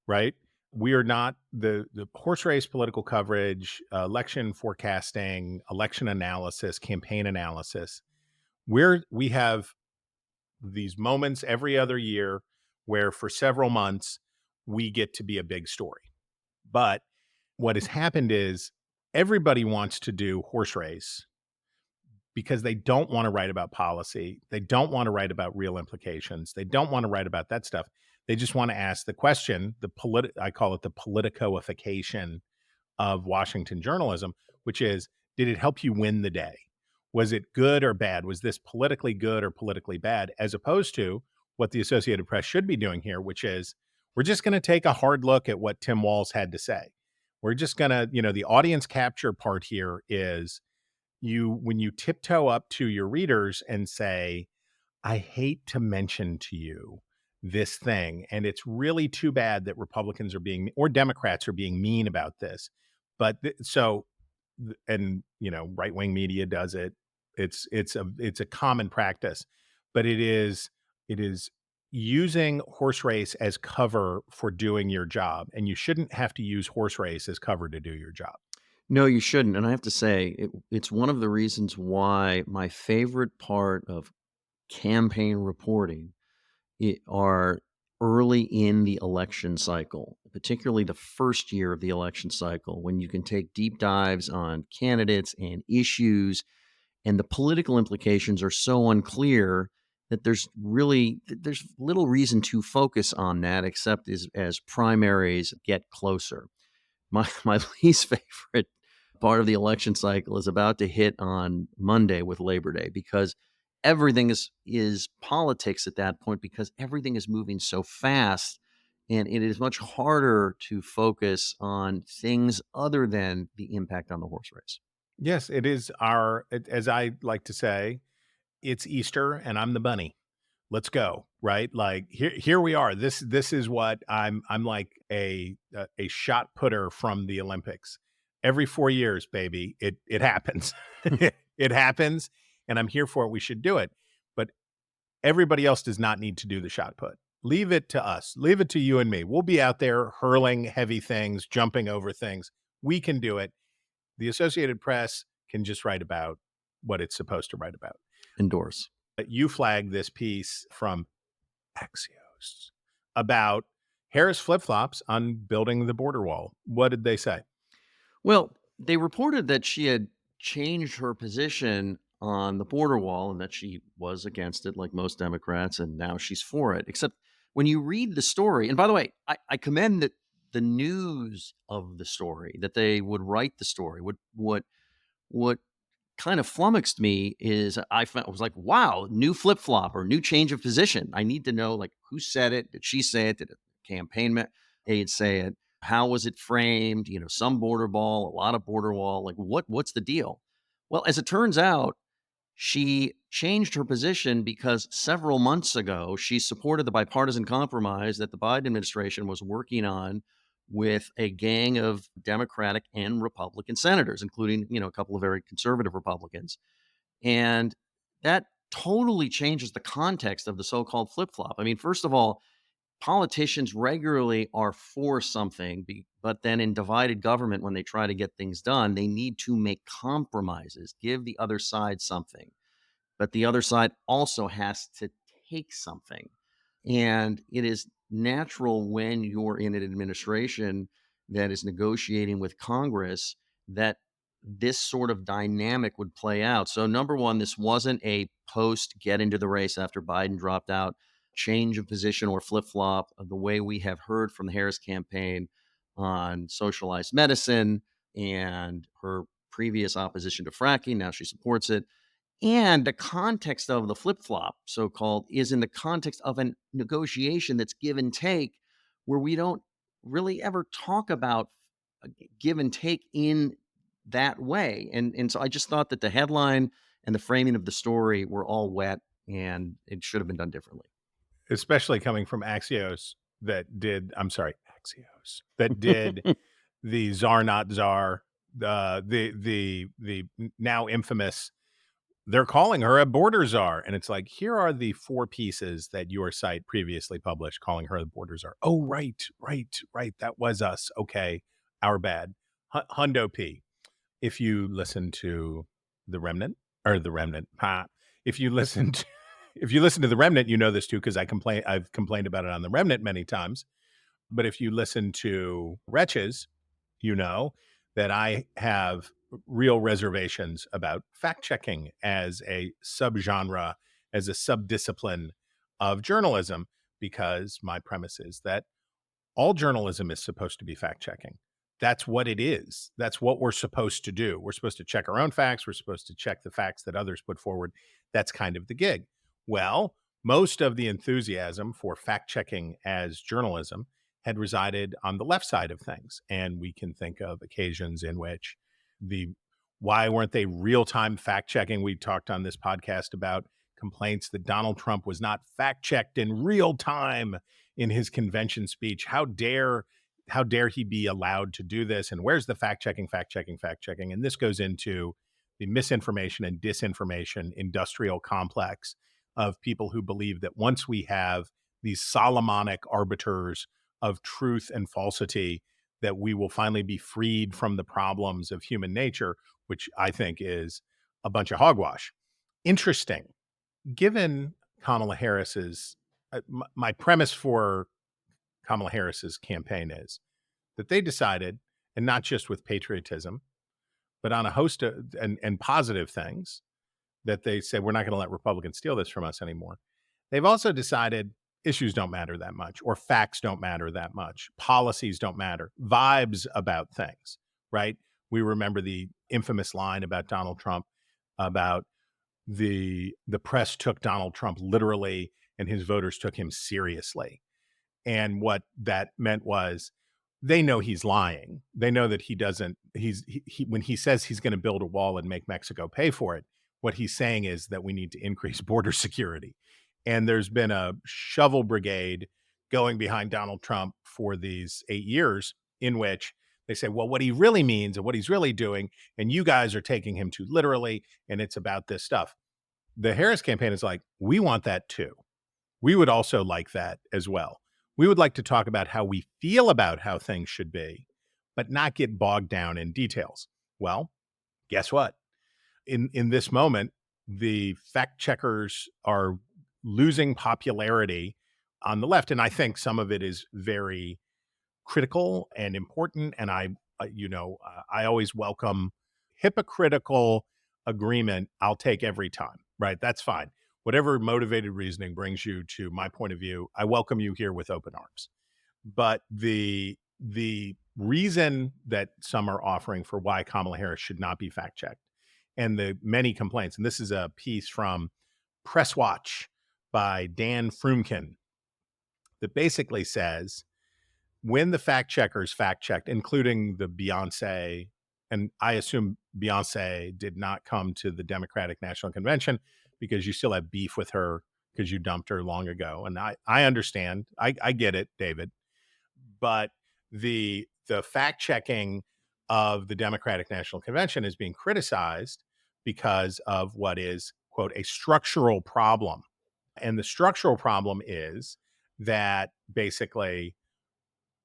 right? We are not the horse race political coverage, election forecasting, election analysis, campaign analysis. We have these moments every other year where for several months we get to be a big story. But what has happened is everybody wants to do horse race because they don't want to write about policy. They don't want to write about real implications. They don't want to write about that stuff. They just want to ask the question, I call it the Politicoification of Washington journalism, which is, did it help you win the day? Was it good or bad? Was this politically good or politically bad? As opposed to what the Associated Press should be doing here, which is, we're just going to take a hard look at what Tim Walz had to say. We're just going to, the audience capture part here is when you tiptoe up to your readers and say, I hate to mention to you this thing, and it's really too bad that Republicans or Democrats are being mean about this. But right-wing media does it. It's a common practice, but it is using horse race as cover for doing your job, and you shouldn't have to use horse race as cover to do your job. No, you shouldn't. And I have to say, it's one of the reasons why my favorite part of campaign reporting are early in the election cycle, particularly the first year of the election cycle, when you can take deep dives on candidates and issues, and the political implications are so unclear that there's little reason to focus on that, except as primaries get closer. My least favorite part of the election cycle is about to hit on Monday with Labor Day, because everything is politics at that point because everything is moving so fast, and it is much harder to focus on things other than the impact on the horse race. Yes, it is as I like to say, it's Easter and I'm the bunny. Let's go, right? Like here we are. This is what I'm like a shot putter from the Olympics. Every 4 years, baby, it happens. It happens, and I'm here for it. We should do it. But everybody else does not need to do the shot put. Leave it to us. Leave it to you and me. We'll be out there hurling heavy things, jumping over things. We can do it. The Associated Press can just write about what it's supposed to write about. Endorse. You flagged this piece from Axios about Harris flip-flops on building the border wall. What did they say? Well, they reported that she had changed her position on the border wall and that she was against it, like most Democrats, and now she's for it. Except when you read the story, and by the way, I commend the news of the story, that they would write the story. What kind of flummoxed me is I was like, wow, new flip-flop or new change of position. I need to know, like, who said it? Did she say it? Did a campaign aide say it? How was it framed? Some border wall, a lot of border wall. Like, what's the deal? Well, as it turns out, she changed her position because several months ago, she supported the bipartisan compromise that the Biden administration was working on with a gang of Democratic and Republican senators, including, a couple of very conservative Republicans. And that totally changes the context of the so-called flip-flop. I mean, first of all, politicians regularly are for something, but then in divided government, when they try to get things done, they need to make compromises, give the other side something. But the other side also has to take something. And it is natural when you're in an administration that is negotiating with Congress that this sort of dynamic would play out. So number one, this wasn't a post get into the race after Biden dropped out, change of position or flip-flop the way we have heard from the Harris campaign on socialized medicine and her previous opposition to fracking. Now she supports it. And the context of the flip-flop, so-called, is in the context of a negotiation that's give and take, where we don't really ever talk about give and take in that way. And so I just thought that the headline and the framing of the story were all wet, and it should have been done differently. Especially coming from Axios that did the Czar Not Czar, the now infamous, they're calling her a border czar. And it's like, here are the 4 pieces that your site previously published calling her the border czar. Oh, right. That was us. Okay. Our bad. Hundo P. If you listen to The Remnant, if you listen to The Remnant, you know this too, because I've complained about it on The Remnant many times. But if you listen to Wretches, you know that I have real reservations about fact-checking as a subgenre, as a subdiscipline of journalism, because my premise is that all journalism is supposed to be fact-checking. That's what it is. That's what we're supposed to do. We're supposed to check our own facts. We're supposed to check the facts that others put forward. That's kind of the gig. Well, most of the enthusiasm for fact-checking as journalism had resided on the left side of things. And we can think of occasions in which why weren't they real-time fact-checking? We talked on this podcast about complaints that Donald Trump was not fact-checked in real time in his convention speech. How dare he be allowed to do this? And where's the fact-checking? And this goes into the misinformation and disinformation industrial complex of people who believe that once we have these Solomonic arbiters of truth and falsity, that we will finally be freed from the problems of human nature, which I think is a bunch of hogwash. Interesting. Given Kamala Harris's, my premise for Kamala Harris's campaign is that they decided, and not just with patriotism, but on a host of and positive things, that they said, we're not going to let Republicans steal this from us anymore. They've also decided issues don't matter that much, or facts don't matter that much. Policies don't matter. Vibes about things, right? We remember the infamous line about Donald Trump about the press took Donald Trump literally and his voters took him seriously. And what that meant was they know he's lying. They know that he doesn't, when he says he's going to build a wall and make Mexico pay for it, what he's saying is that we need to increase border security. And there's been a shovel brigade going behind Donald Trump for these 8 years in which they say, well, what he really means and what he's really doing, and you guys are taking him too literally, and it's about this stuff. The Harris campaign is like, we want that too. We would also like that as well. We would like to talk about how we feel about how things should be, but not get bogged down in details. Well, guess what? In this moment, the fact checkers are losing popularity on the left. And I think some of it is very critical and important. And I always welcome hypocritical agreement. I'll take every time, right? That's fine. Whatever motivated reasoning brings you to my point of view, I welcome you here with open arms. But the reason that some are offering for why Kamala Harris should not be fact checked, and the many complaints, and this is a piece from Press Watch by Dan Frumkin that basically says, when the fact checkers fact checked, including the Beyonce, and I assume Beyonce did not come to the Democratic National Convention because you still have beef with her because you dumped her long ago. And I understand. I get it, David. But the fact checking of the Democratic National Convention is being criticized because of what is, quote, a structural problem. And the structural problem is that basically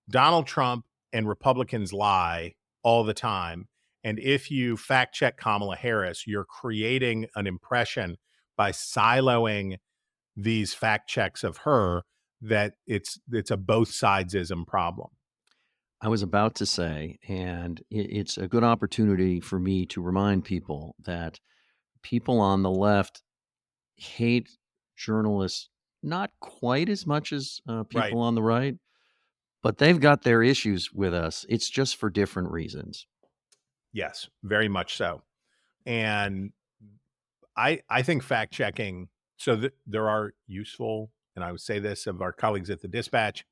Donald Trump and Republicans lie all the time. And if you fact check Kamala Harris, you're creating an impression by siloing these fact checks of her that it's a both sidesism problem. I was about to say, and it's a good opportunity for me to remind people that people on the left hate journalists not quite as much as people on the right, but they've got their issues with us. It's just for different reasons. Yes, very much so. And I think fact checking, so there are useful, and I would say this of our colleagues at the Dispatch,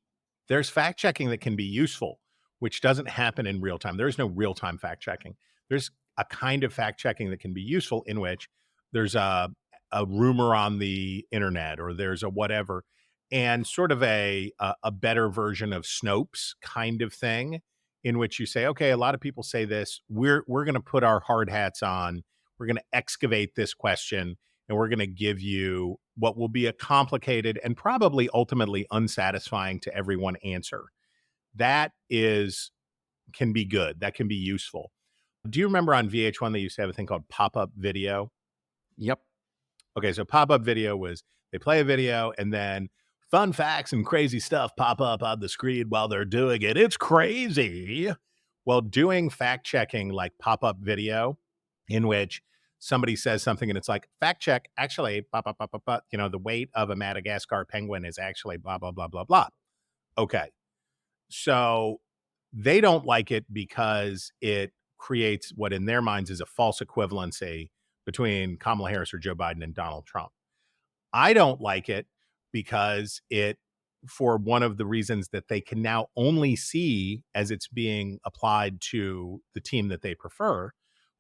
there's fact checking that can be useful, which doesn't happen in real time. There is no real time fact checking. There's a kind of fact checking that can be useful in which there's a rumor on the internet or there's a whatever, and sort of a better version of Snopes kind of thing in which you say, okay, a lot of people say this. We're going to put our hard hats on. We're going to excavate this question, and we're going to give you what will be a complicated and probably ultimately unsatisfying to everyone answer. That can be good. That can be useful. Do you remember on VH1 they used to have a thing called pop-up video? Yep. Okay, so pop-up video was they play a video and then fun facts and crazy stuff pop up on the screen while they're doing it. It's crazy. Well, doing fact-checking like pop-up video in which somebody says something and it's like, fact check, actually, the weight of a Madagascar penguin is actually blah, blah, blah, blah, blah. Okay. So they don't like it because it creates what in their minds is a false equivalency between Kamala Harris or Joe Biden and Donald Trump. I don't like it because for one of the reasons that they can now only see as it's being applied to the team that they prefer,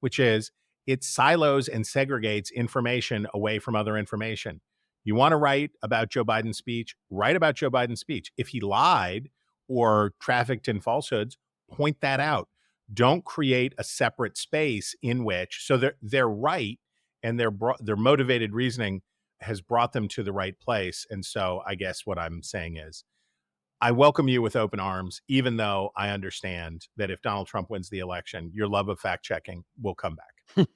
which is it silos and segregates information away from other information. You want to write about Joe Biden's speech, write about Joe Biden's speech. If he lied or trafficked in falsehoods, point that out. Don't create a separate space in which, so they're right and their motivated reasoning has brought them to the right place. And so I guess what I'm saying is I welcome you with open arms, even though I understand that if Donald Trump wins the election, your love of fact checking will come back.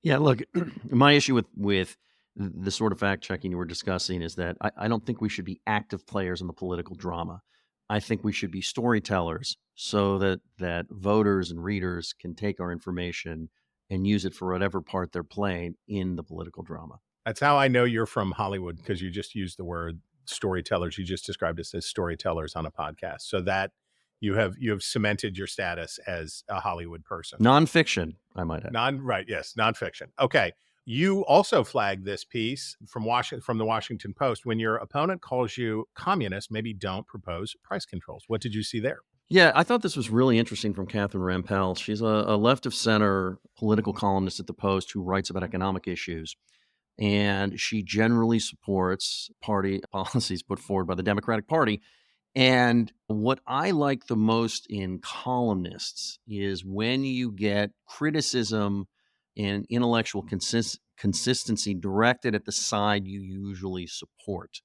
Yeah, look, my issue with the sort of fact checking you were discussing is that I don't think we should be active players in the political drama. I think we should be storytellers so that voters and readers can take our information and use it for whatever part they're playing in the political drama. That's how I know you're from Hollywood, because you just used the word storytellers. You just described us as storytellers on a podcast. So that you have cemented your status as a Hollywood person. Nonfiction, I might add. Right, yes, nonfiction. Okay. You also flagged this piece from the Washington Post. When your opponent calls you communist, maybe don't propose price controls. What did you see there? Yeah, I thought this was really interesting from Catherine Rampell. She's a left of center political columnist at the Post who writes about economic issues. And she generally supports party policies put forward by the Democratic Party. And what I like the most in columnists is when you get criticism and intellectual consistency directed at the side you usually support.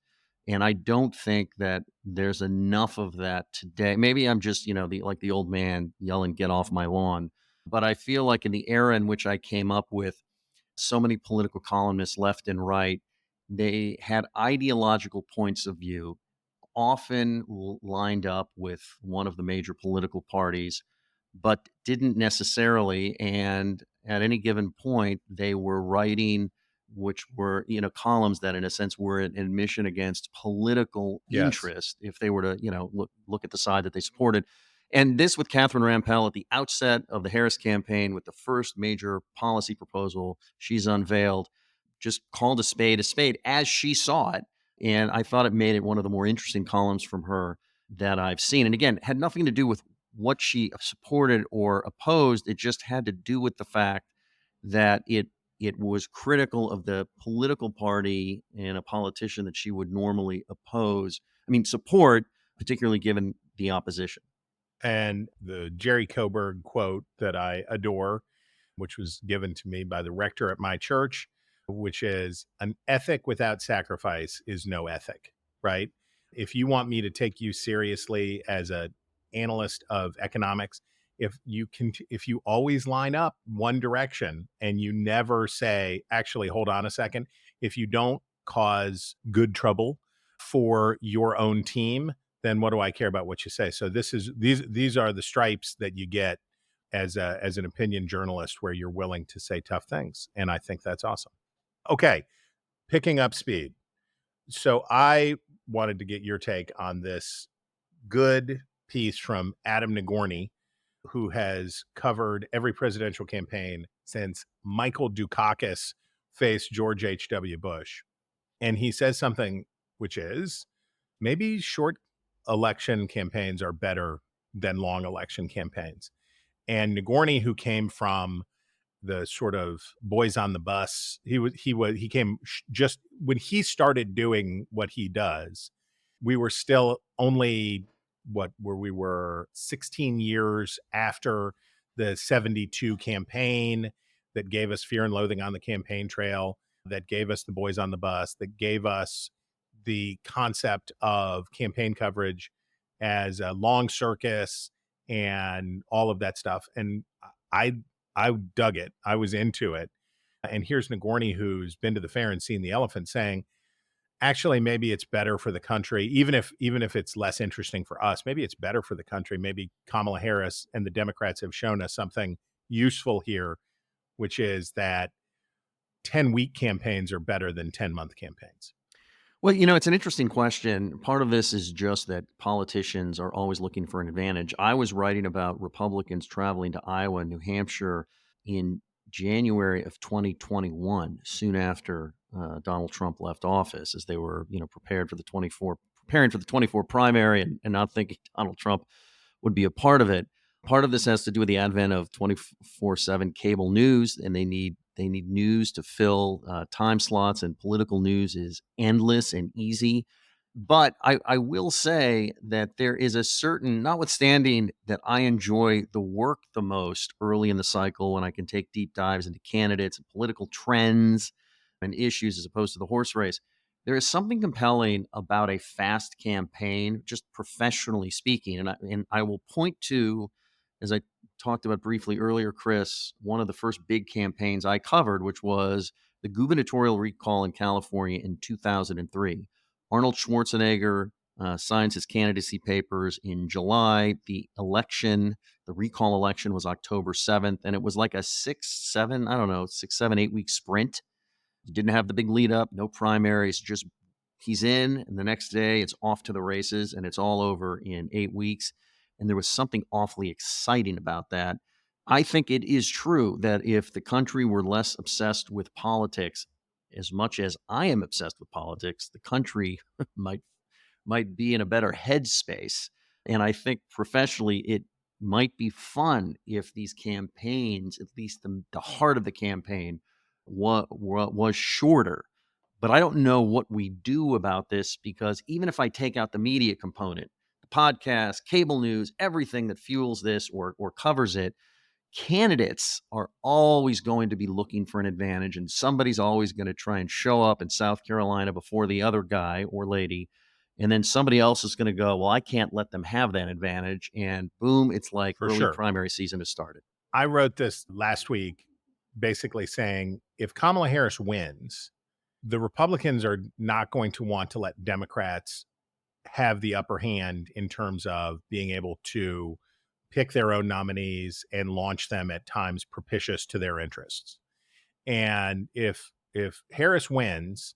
And I don't think that there's enough of that today. Maybe I'm just, like the old man yelling, "Get off my lawn." But I feel like in the era in which I came up with so many political columnists left and right, they had ideological points of view, often lined up with one of the major political parties, but didn't necessarily. And at any given point, they were writing, which were, columns that in a sense were an admission against political interest if they were to, look at the side that they supported. And this with Catherine Rampell at the outset of the Harris campaign, with the first major policy proposal she's unveiled, just called a spade as she saw it. And I thought it made it one of the more interesting columns from her that I've seen. And again, had nothing to do with what she supported or opposed. It just had to do with the fact that it was critical of the political party and a politician that she would normally support, particularly given the opposition. And the Jerry Coburn quote that I adore, which was given to me by the rector at my church, which is, "An ethic without sacrifice is no ethic," right? If you want me to take you seriously as an analyst of economics, if you always line up one direction and you never say, actually, hold on a second, if you don't cause good trouble for your own team, then what do I care about what you say? So these are the stripes that you get as an opinion journalist, where you're willing to say tough things. And I think that's awesome. Okay, picking up speed. So I wanted to get your take on this good piece from Adam Nagorny, who has covered every presidential campaign since Michael Dukakis faced George H.W. Bush. And he says something which is, maybe short election campaigns are better than long election campaigns. And Nagorny, who came from the sort of boys on the bus, he came just when he started doing what he does, we were still only we were 16 years after the 72 campaign that gave us Fear and Loathing on the Campaign Trail, that gave us the boys on the bus, that gave us the concept of campaign coverage as a long circus and all of that stuff. And I dug it. I was into it. And here's Nagorny, who's been to the fair and seen the elephant, saying, actually, maybe it's better for the country, even if it's less interesting for us, maybe it's better for the country. Maybe Kamala Harris and the Democrats have shown us something useful here, which is that 10-week campaigns are better than 10-month campaigns. Well, it's an interesting question. Part of this is just that politicians are always looking for an advantage. I was writing about Republicans traveling to Iowa and New Hampshire in January of 2021, soon after Donald Trump left office, as they were, preparing for the 24 primary and not thinking Donald Trump would be a part of it. Part of this has to do with the advent of 24/7 cable news, and they need news to fill time slots, and political news is endless and easy. But I will say that there is a certain, notwithstanding that I enjoy the work the most early in the cycle when I can take deep dives into candidates and political trends and issues as opposed to the horse race, there is something compelling about a fast campaign, just professionally speaking. And I will point to, as I talked about briefly earlier, Chris, one of the first big campaigns I covered, which was the gubernatorial recall in California in 2003. Arnold Schwarzenegger signs his candidacy papers in July. The recall election was October 7th, and it was like a 6, 7, 8 week sprint. He didn't have the big lead up, no primaries, just he's in, and the next day it's off to the races, and it's all over in 8 weeks. And there was something awfully exciting about that. I think it is true that if the country were less obsessed with politics, as much as I am obsessed with politics, the country might be in a better headspace. And I think professionally, it might be fun if these campaigns, at least the heart of the campaign, was shorter. But I don't know what we do about this, because even if I take out the media component, the podcast, cable news, everything that fuels this or covers it, candidates are always going to be looking for an advantage, and somebody's always going to try and show up in South Carolina before the other guy or lady. And then somebody else is going to go, well, I can't let them have that advantage. And boom, it's like early primary season has started. I wrote this last week basically saying if Kamala Harris wins, the Republicans are not going to want to let Democrats have the upper hand in terms of being able to pick their own nominees and launch them at times propitious to their interests. And if Harris wins,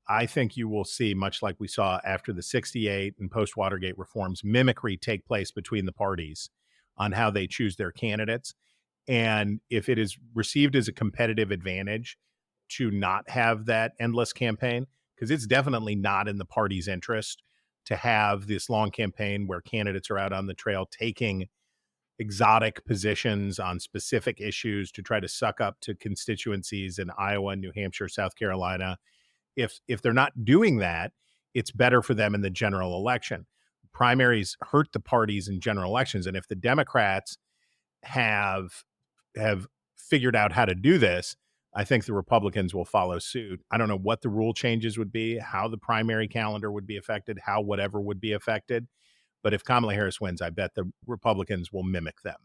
I think you will see, much like we saw after the 68 and post-Watergate reforms, mimicry take place between the parties on how they choose their candidates. And if it is received as a competitive advantage to not have that endless campaign, because it's definitely not in the party's interest to have this long campaign where candidates are out on the trail taking exotic positions on specific issues to try to suck up to constituencies in Iowa, New Hampshire, South Carolina. If they're not doing that, it's better for them in the general election. Primaries hurt the parties in general elections. And if the Democrats have figured out how to do this, I think the Republicans will follow suit. I don't know what the rule changes would be, how the primary calendar would be affected, how whatever would be affected. But if Kamala Harris wins, I bet the Republicans will mimic them.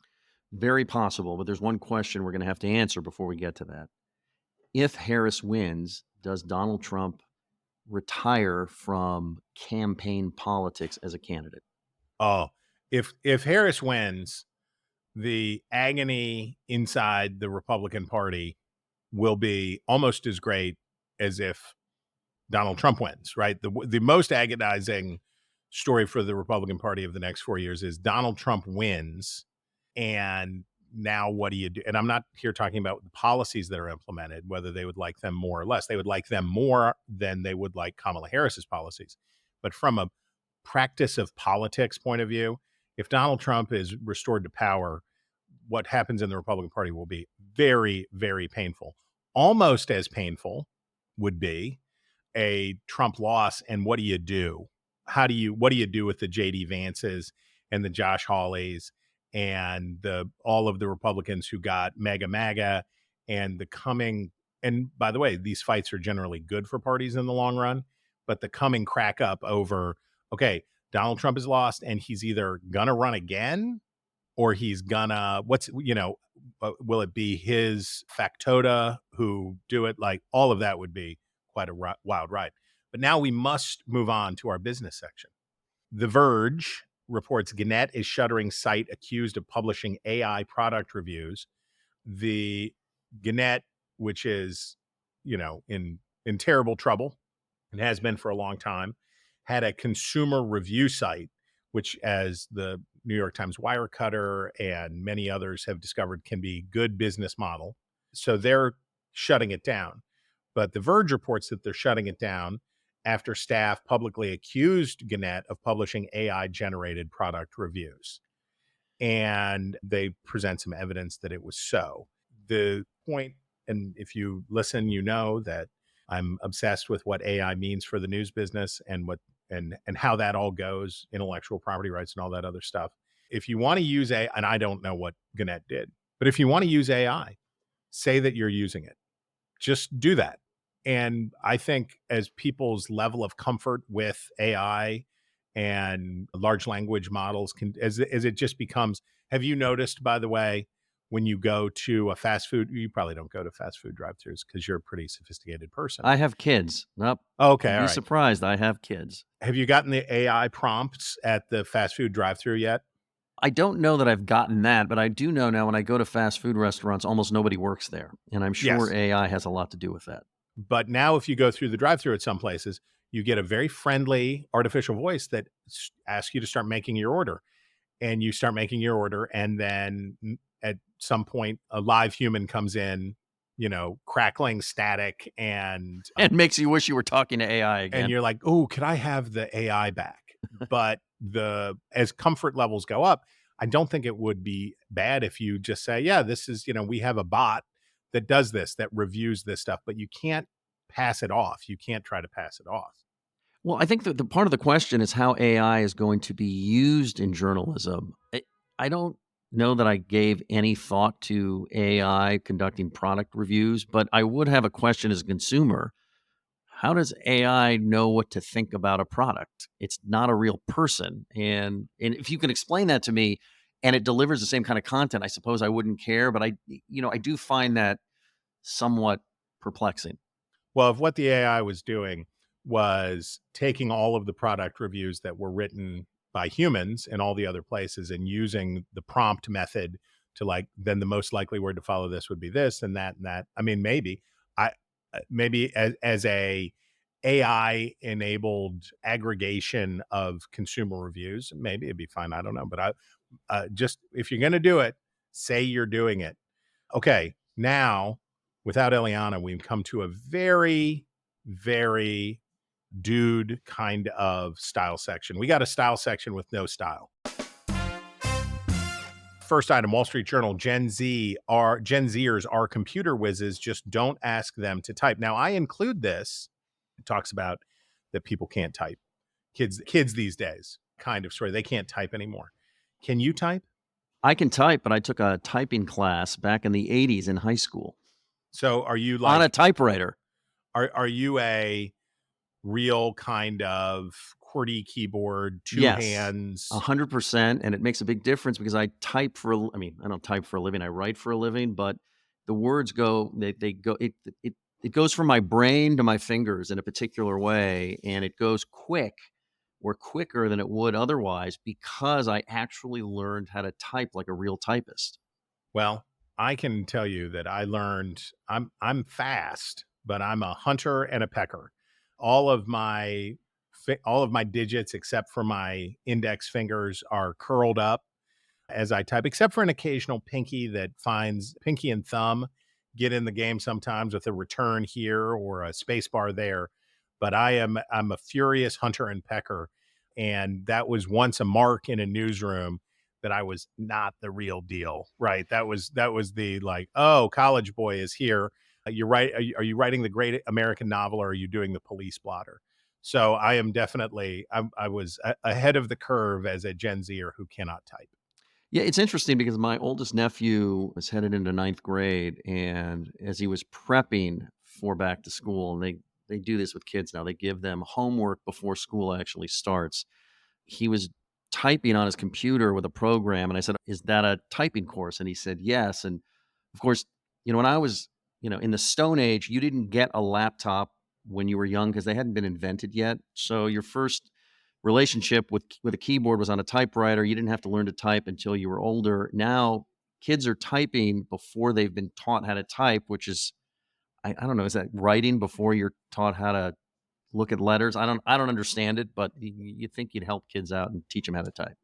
Very possible. But there's one question we're going to have to answer before we get to that. If Harris wins, does Donald Trump retire from campaign politics as a candidate? Oh, if Harris wins, the agony inside the Republican Party will be almost as great as if Donald Trump wins, right? The most agonizing story for the Republican Party of the next 4 years is Donald Trump wins, and now what do you do? And I'm not here talking about the policies that are implemented, whether they would like them more or less. They would like them more than they would like Kamala Harris's policies. But from a practice of politics point of view, if Donald Trump is restored to power, what happens in the Republican Party will be very, very painful. Almost as painful would be a Trump loss. And what do you do? What do you do with the J.D. Vances and the Josh Hawleys and all of the Republicans who got MAGA and the coming, and by the way, these fights are generally good for parties in the long run, but the coming crack up over, okay, Donald Trump is lost and he's either gonna run again or he's gonna, will it be his factotum who do it? Like, all of that would be quite a wild ride. But now we must move on to our business section. The Verge reports Gannett is shuttering site accused of publishing AI product reviews. The Gannett, which is, in terrible trouble and has been for a long time, had a consumer review site, which, as the New York Times Wirecutter and many others have discovered, can be good business model. So they're shutting it down. But The Verge reports that they're shutting it down after staff publicly accused Gannett of publishing AI-generated product reviews. And they present some evidence that it was so. The point, and if you listen, you know that I'm obsessed with what AI means for the news business and how that all goes, intellectual property rights and all that other stuff. If you want to use AI, and I don't know what Gannett did, but if you want to use AI, say that you're using it. Just do that. And I think as people's level of comfort with AI and large language models as it just becomes, have you noticed, by the way, when you go to a fast food, you probably don't go to fast food drive-thrus because you're a pretty sophisticated person. I have kids. Nope. Okay. Be surprised. I have kids. Have you gotten the AI prompts at the fast food drive-thru yet? I don't know that I've gotten that, but I do know now when I go to fast food restaurants, almost nobody works there. And I'm sure AI has a lot to do with that. But now if you go through the drive-thru at some places, you get a very friendly artificial voice that asks you to start making your order. And you start making your order, and then at some point a live human comes in, crackling static and It makes you wish you were talking to AI again. and you're like, oh, could I have the AI back? But as comfort levels go up, I don't think it would be bad if you just say, yeah, this is, we have a bot that does this, that reviews this stuff, but you can't pass it off. You can't try to pass it off. Well, I think that the part of the question is how AI is going to be used in journalism. I don't know that I gave any thought to AI conducting product reviews, but I would have a question as a consumer. How does AI know what to think about a product? It's not a real person. And if you can explain that to me and it delivers the same kind of content, I suppose I wouldn't care. But I do find that somewhat perplexing. Well, if what the AI was doing was taking all of the product reviews that were written by humans in all the other places and using the prompt method to then the most likely word to follow this would be this and that and that. I mean, maybe as a AI enabled aggregation of consumer reviews, maybe it'd be fine. I don't know, but just if you're going to do it, say you're doing it. Okay, now without Eliana, we've come to a very, very dude kind of style section. We got a style section with no style. First item, Wall Street Journal, Gen Zers are computer whizzes, just don't ask them to type. Now, I include this. It talks about that people can't type. Kids these days, kind of story. They can't type anymore. Can you type? I can type, but I took a typing class back in the 80s in high school. So are you on a typewriter? Are you a real kind of QWERTY keyboard, two Yes, hands? 100%. And it makes a big difference because I type I don't type for a living. I write for a living, but the words go, they go, it goes from my brain to my fingers in a particular way. And it goes quicker than it would otherwise because I actually learned how to type like a real typist. Well, I can tell you that I learned I'm fast, but I'm a hunter and a pecker. All of my digits, except for my index fingers, are curled up as I type, except for an occasional pinky that finds pinky and thumb get in the game sometimes with a return here or a space bar there. But I'm a furious hunter and pecker. And that was once a mark in a newsroom that I was not the real deal, right? That was the oh, college boy is here. You're right. Are you writing the great American novel or are you doing the police blotter? So I am definitely, I was ahead of the curve as a Gen Zer who cannot type. Yeah, it's interesting because my oldest nephew was headed into 9th grade, and as he was prepping for back to school, and they do this with kids now, they give them homework before school actually starts. He was typing on his computer with a program, and I said, "Is that a typing course?" And he said, "Yes." And of course, when I was, in the Stone Age, you didn't get a laptop when you were young because they hadn't been invented yet. So your first relationship with a keyboard was on a typewriter. You didn't have to learn to type until you were older. Now kids are typing before they've been taught how to type, which is, I don't know, is that writing before you're taught how to look at letters? I don't understand it, but you think you'd help kids out and teach them how to type.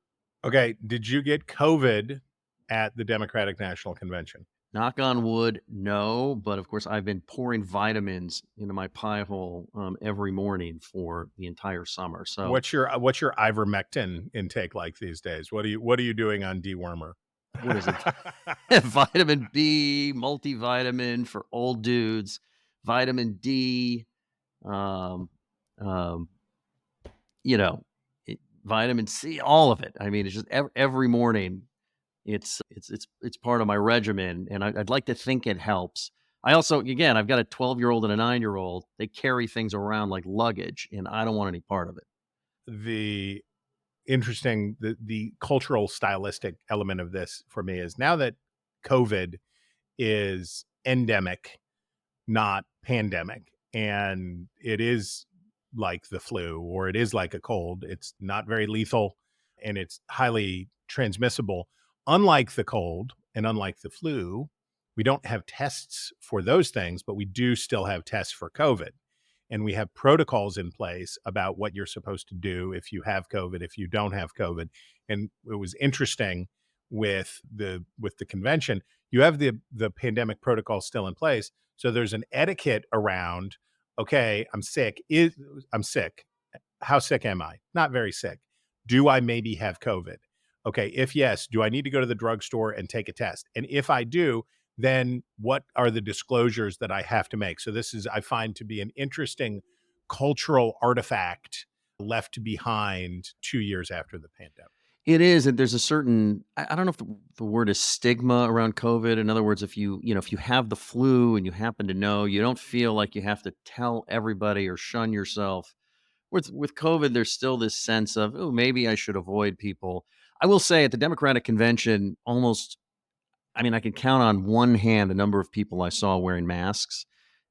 Okay. Did you get COVID at the Democratic National Convention? Knock on wood, no. But of course, I've been pouring vitamins into my pie hole every morning for the entire summer. So, what's your ivermectin intake like these days? What are you doing on dewormer? What is it? Vitamin B, multivitamin for old dudes, vitamin D, vitamin C, all of it. I mean, it's just every morning. It's part of my regimen, and I'd like to think it helps. I also, again, I've got a 12-year-old and a 9-year-old. They carry things around like luggage, and I don't want any part of it. The interesting, the cultural stylistic element of this for me is now that COVID is endemic, not pandemic, and it is like the flu or it is like a cold. It's not very lethal and it's highly transmissible. Unlike the cold and unlike the flu, we don't have tests for those things, but we do still have tests for COVID. And we have protocols in place about what you're supposed to do if you have COVID, if you don't have COVID. And it was interesting with the convention, you have the pandemic protocol still in place. So there's an etiquette around, okay, I'm sick. I'm sick. How sick am I? Not very sick. Do I maybe have COVID? Okay, if yes, do I need to go to the drugstore and take a test? And if I do, then what are the disclosures that I have to make? So this is, I find, to be an interesting cultural artifact left behind 2 years after the pandemic. It is, and there's a certain, I don't know if the word is stigma around COVID. In other words, if you have the flu and you happen to know, you don't feel like you have to tell everybody or shun yourself. With COVID, there's still this sense of, oh, maybe I should avoid people. I will say at the Democratic convention, I can count on one hand the number of people I saw wearing masks.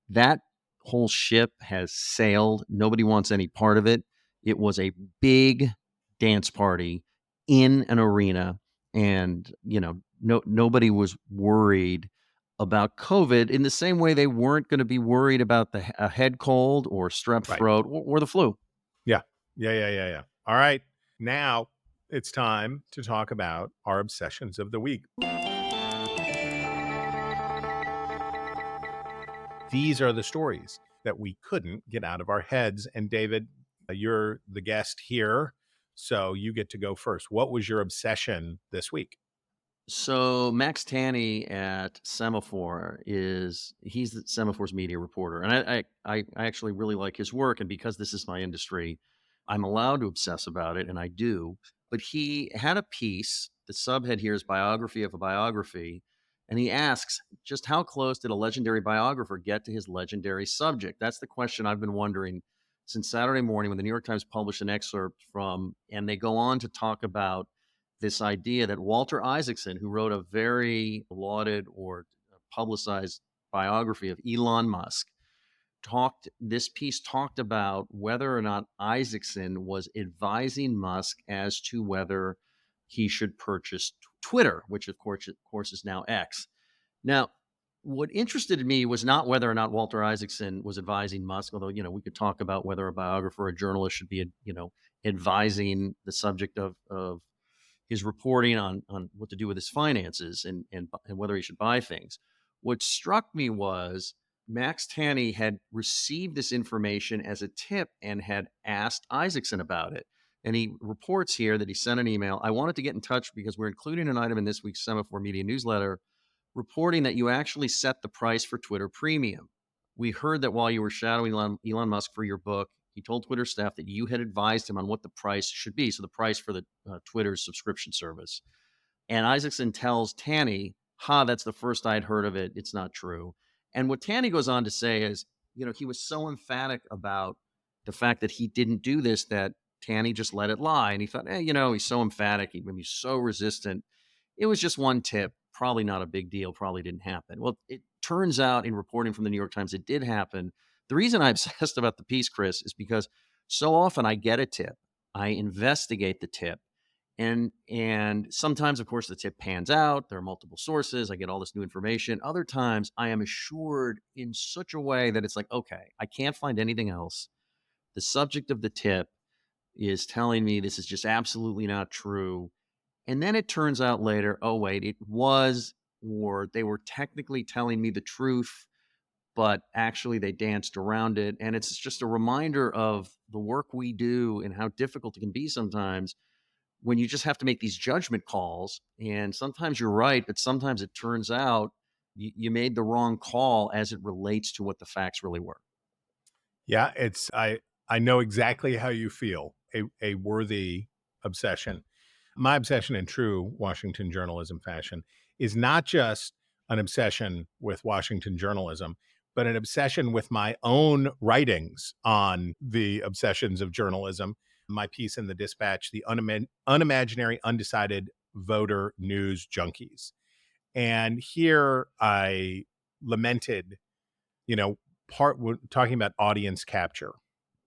That whole ship has sailed. Nobody wants any part of it. It was a big dance party in an arena, and nobody was worried about COVID in the same way they weren't going to be worried about a head cold or strep throat or the flu. Yeah. All right, now it's time to talk about our obsessions of the week. These are the stories that we couldn't get out of our heads. And David, you're the guest here, so you get to go first. What was your obsession this week? So Max Tanney at Semaphore he's the Semaphore's media reporter. And I actually really like his work. And because this is my industry, I'm allowed to obsess about it, and I do. But he had a piece, the subhead here is biography of a biography. And he asks, just how close did a legendary biographer get to his legendary subject? That's the question I've been wondering since Saturday morning when the New York Times published an excerpt from, and they go on to talk about this idea that Walter Isaacson, who wrote a very lauded or publicized biography of Elon Musk, this piece talked about whether or not Isaacson was advising Musk as to whether he should purchase Twitter, which of course is now X. Now, what interested me was not whether or not Walter Isaacson was advising Musk, although, we could talk about whether a biographer or a journalist should be, advising the subject of his reporting on what to do with his finances and whether he should buy things. What struck me was Max Tanney had received this information as a tip and had asked Isaacson about it. And he reports here that he sent an email. I wanted to get in touch because we're including an item in this week's Semaphore Media newsletter reporting that you actually set the price for Twitter Premium. We heard that while you were shadowing Elon Musk for your book, he told Twitter staff that you had advised him on what the price should be. So the price for the Twitter's subscription service. And Isaacson tells Tanney, that's the first I'd heard of it. It's not true. And what Tanney goes on to say is, he was so emphatic about the fact that he didn't do this that Tanney just let it lie. And he thought, he's so emphatic. He's so resistant. It was just one tip, probably not a big deal, probably didn't happen. Well, it turns out in reporting from the New York Times, it did happen. The reason I'm obsessed about the piece, Chris, is because so often I get a tip. I investigate the tip. And sometimes, of course, the tip pans out. There are multiple sources. I get all this new information. Other times I am assured in such a way that it's like, okay, I can't find anything else. The subject of the tip is telling me this is just absolutely not true. And then it turns out later, oh, wait, it was, or they were technically telling me the truth, but actually they danced around it. And it's just a reminder of the work we do and how difficult it can be sometimes when you just have to make these judgment calls. And sometimes you're right, but sometimes it turns out you made the wrong call as it relates to what the facts really were. Yeah, I know exactly how you feel. A worthy obsession. My obsession in true Washington journalism fashion is not just an obsession with Washington journalism, but an obsession with my own writings on the obsessions of journalism. My piece in the Dispatch, the unimaginary, undecided voter news junkies. And here I lamented, talking about audience capture.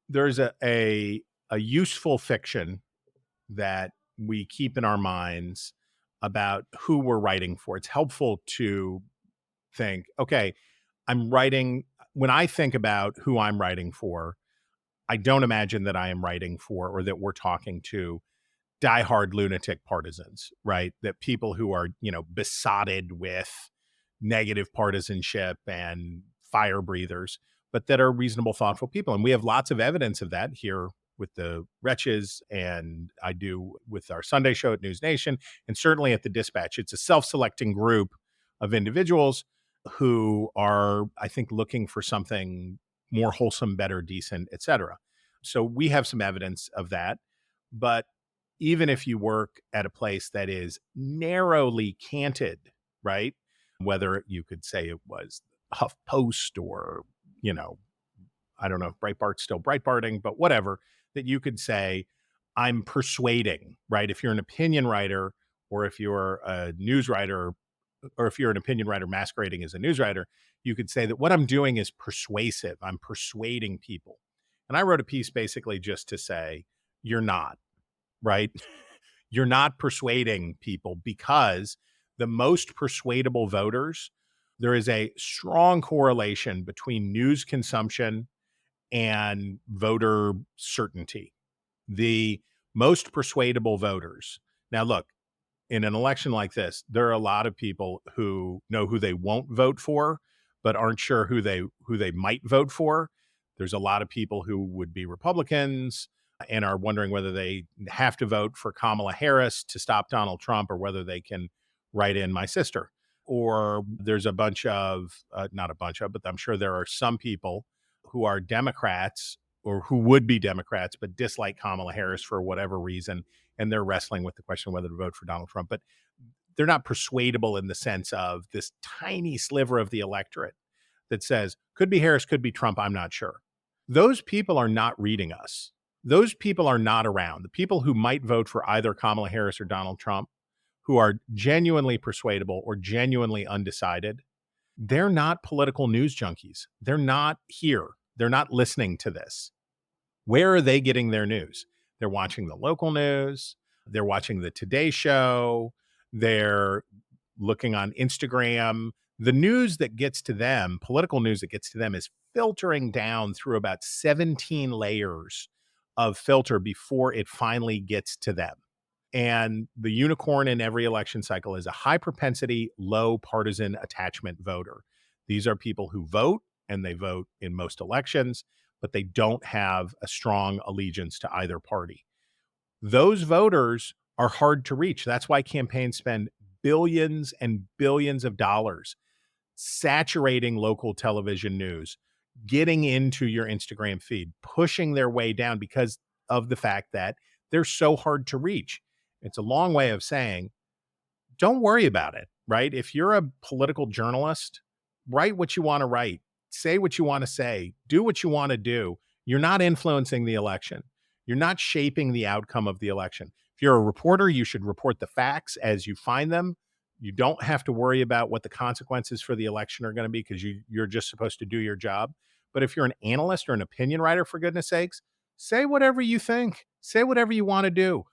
There's a useful fiction that we keep in our minds about who we're writing for. It's helpful to think, okay, when I think about who I'm writing for, I don't imagine that I am writing for or that we're talking to diehard lunatic partisans, right? That people who are, besotted with negative partisanship and fire breathers, but that are reasonable, thoughtful people. And we have lots of evidence of that here with the Wretches, and I do with our Sunday show at News Nation, and certainly at the Dispatch. It's a self-selecting group of individuals who are, I think, looking for something more wholesome, better, decent, etc. So we have some evidence of that. But even if you work at a place that is narrowly canted, right? Whether you could say it was HuffPost or, I don't know if Breitbart's still Breitbarting, but whatever, that you could say, I'm persuading, right? If you're an opinion writer, or if you're a news writer, or if you're an opinion writer masquerading as a news writer, you could say that what I'm doing is persuasive. I'm persuading people. And I wrote a piece basically just to say, you're not, right? You're not persuading people, because the most persuadable voters, there is a strong correlation between news consumption and voter certainty. The most persuadable voters. Now, look, in an election like this, there are a lot of people who know who they won't vote for, but aren't sure who they might vote for. There's a lot of people who would be Republicans and are wondering whether they have to vote for Kamala Harris to stop Donald Trump, or whether they can write in my sister. Or there's a bunch of, not a bunch of, but I'm sure there are some people who are Democrats, or who would be Democrats, but dislike Kamala Harris for whatever reason. And they're wrestling with the question of whether to vote for Donald Trump. But they're not persuadable in the sense of this tiny sliver of the electorate that says, could be Harris, could be Trump, I'm not sure. Those people are not reading us. Those people are not around. The people who might vote for either Kamala Harris or Donald Trump, who are genuinely persuadable or genuinely undecided, they're not political news junkies. They're not here. They're not listening to this. Where are they getting their news? They're watching the local news. They're watching the Today Show. They're looking on Instagram. The news that gets to them, political news that gets to them, is filtering down through about 17 layers of filter before it finally gets to them. And the unicorn in every election cycle is a high propensity, low partisan attachment voter. These are people who vote, and they vote in most elections, but they don't have a strong allegiance to either party. Those voters are hard to reach. That's why campaigns spend billions and billions of dollars saturating local television news, getting into your Instagram feed, pushing their way down because of the fact that they're so hard to reach. It's a long way of saying, don't worry about it, right? If you're a political journalist, write what you want to write, say what you want to say, do what you want to do. You're not influencing the election. You're not shaping the outcome of the election. If you're a reporter, you should report the facts as you find them. You don't have to worry about what the consequences for the election are going to be, because you're just supposed to do your job. But if you're an analyst or an opinion writer, for goodness sakes, say whatever you think. Say whatever you want to do.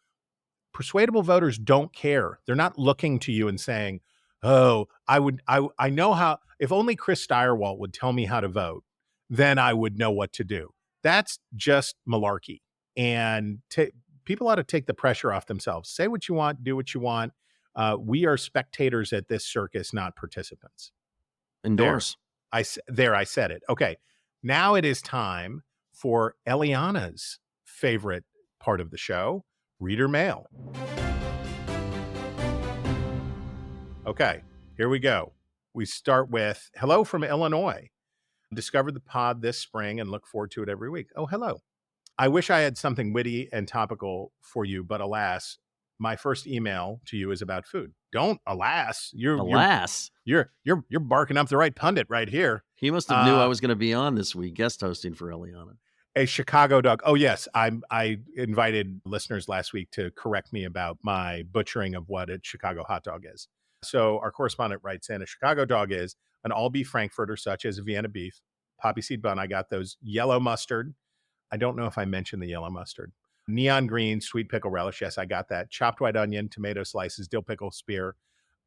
Persuadable voters don't care. They're not looking to you and saying, oh, I know how, if only Chris Stirewalt would tell me how to vote, then I would know what to do. That's just malarkey. And people ought to take the pressure off themselves. Say what you want, do what you want. We are spectators at this circus, not participants. Endorse. I said it. Okay. Now it is time for Eliana's favorite part of the show, reader mail. Okay, here we go. We start with, hello from Illinois. Discovered the pod this spring and look forward to it every week. Oh, hello. I wish I had something witty and topical for you, but alas, my first email to you is about food. Don't alas. You're barking up the right pundit right here. He must have knew I was going to be on this week, guest hosting for Eliana. A Chicago dog. Oh, yes. I invited listeners last week to correct me about my butchering of what a Chicago hot dog is. So our correspondent writes in, a Chicago dog is an all-beef frankfurter, such as a Vienna beef, poppy seed bun. I got those yellow mustard. I don't know if I mentioned the yellow mustard. Neon green, sweet pickle relish. Yes, I got that. Chopped white onion, tomato slices, dill pickle spear,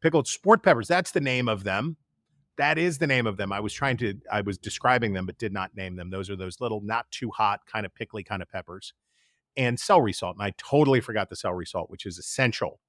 pickled sport peppers. That's the name of them. That is the name of them. I was describing them, but did not name them. Those are those little, not too hot, kind of pickly kind of peppers. and celery salt. And I totally forgot the celery salt, which is essential.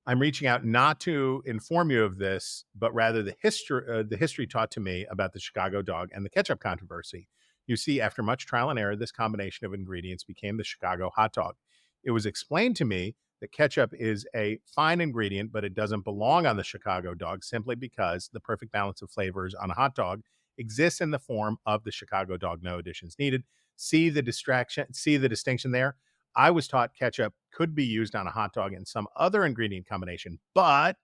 I'm reaching out not to inform you of this, but rather the history taught to me about the Chicago dog and the ketchup controversy. You see, after much trial and error, this combination of ingredients became the Chicago hot dog. It was explained to me that ketchup is a fine ingredient, but it doesn't belong on the Chicago dog simply because the perfect balance of flavors on a hot dog exists in the form of the Chicago dog. No additions needed. See the distinction there? I was taught ketchup could be used on a hot dog in some other ingredient combination, but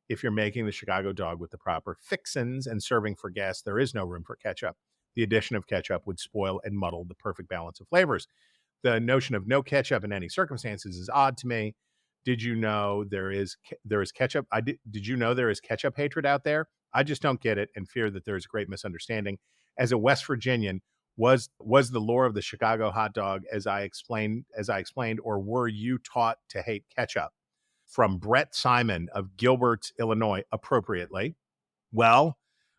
if you're making the Chicago dog with the proper fixins and serving for guests, there is no room for ketchup. The addition of ketchup would spoil and muddle the perfect balance of flavors. The notion of no ketchup in any circumstances is odd to me. Did you know there is ketchup? Did you know there is ketchup hatred out there? I just don't get it and fear that there is a great misunderstanding. As a West Virginian, was the lore of the Chicago hot dog as I explained, or were you taught to hate ketchup? From Brett Simon of Gilbert, Illinois, appropriately. Well,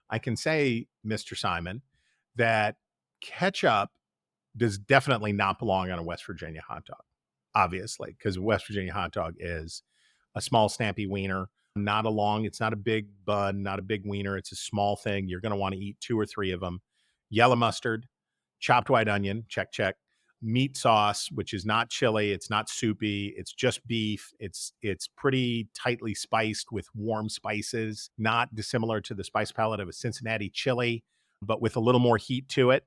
I can say, Mr. Simon, that ketchup does definitely not belong on a West Virginia hot dog, obviously, because a West Virginia hot dog is a small, snappy wiener, it's not a big bun, not a big wiener. It's a small thing. You're going to want to eat 2 or 3 of them. Yellow mustard, chopped white onion, check. Meat sauce, which is not chili, it's not soupy, it's just beef. It's pretty tightly spiced with warm spices, not dissimilar to the spice palette of a Cincinnati chili, but with a little more heat to it,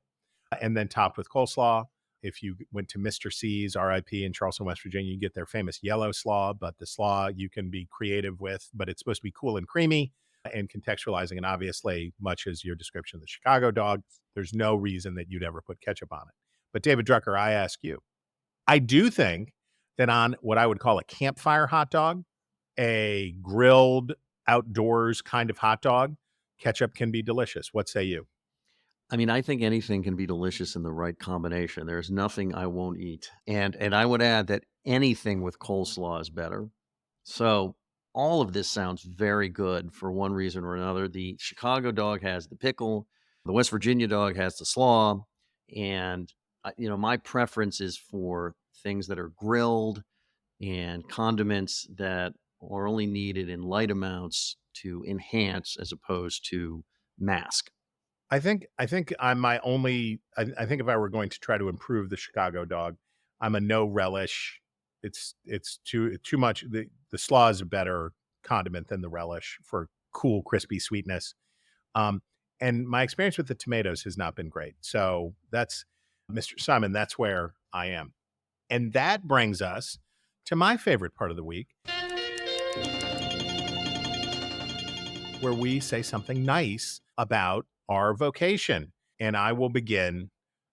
and then topped with coleslaw. If you went to Mr. C's, RIP, in Charleston, West Virginia, you get their famous yellow slaw, but the slaw you can be creative with, but it's supposed to be cool and creamy and contextualizing. And obviously, much as your description of the Chicago dog, there's no reason that you'd ever put ketchup on it. But David Drucker, I ask you, I do think that on what I would call a campfire hot dog, a grilled outdoors kind of hot dog, ketchup can be delicious. What say you? I mean, I think anything can be delicious in the right combination. There's nothing I won't eat. And I would add that anything with coleslaw is better. So all of this sounds very good for one reason or another. The Chicago dog has the pickle. The West Virginia dog has the slaw. And, my preference is for things that are grilled and condiments that are only needed in light amounts to enhance as opposed to mask. I think I'm I think if I were going to try to improve the Chicago dog, I'm a no relish. It's too much. The slaw is a better condiment than the relish for cool, crispy sweetness. And my experience with the tomatoes has not been great. So that's, Mr. Simon, that's where I am. And that brings us to my favorite part of the week, where we say something nice about our vocation. And I will begin,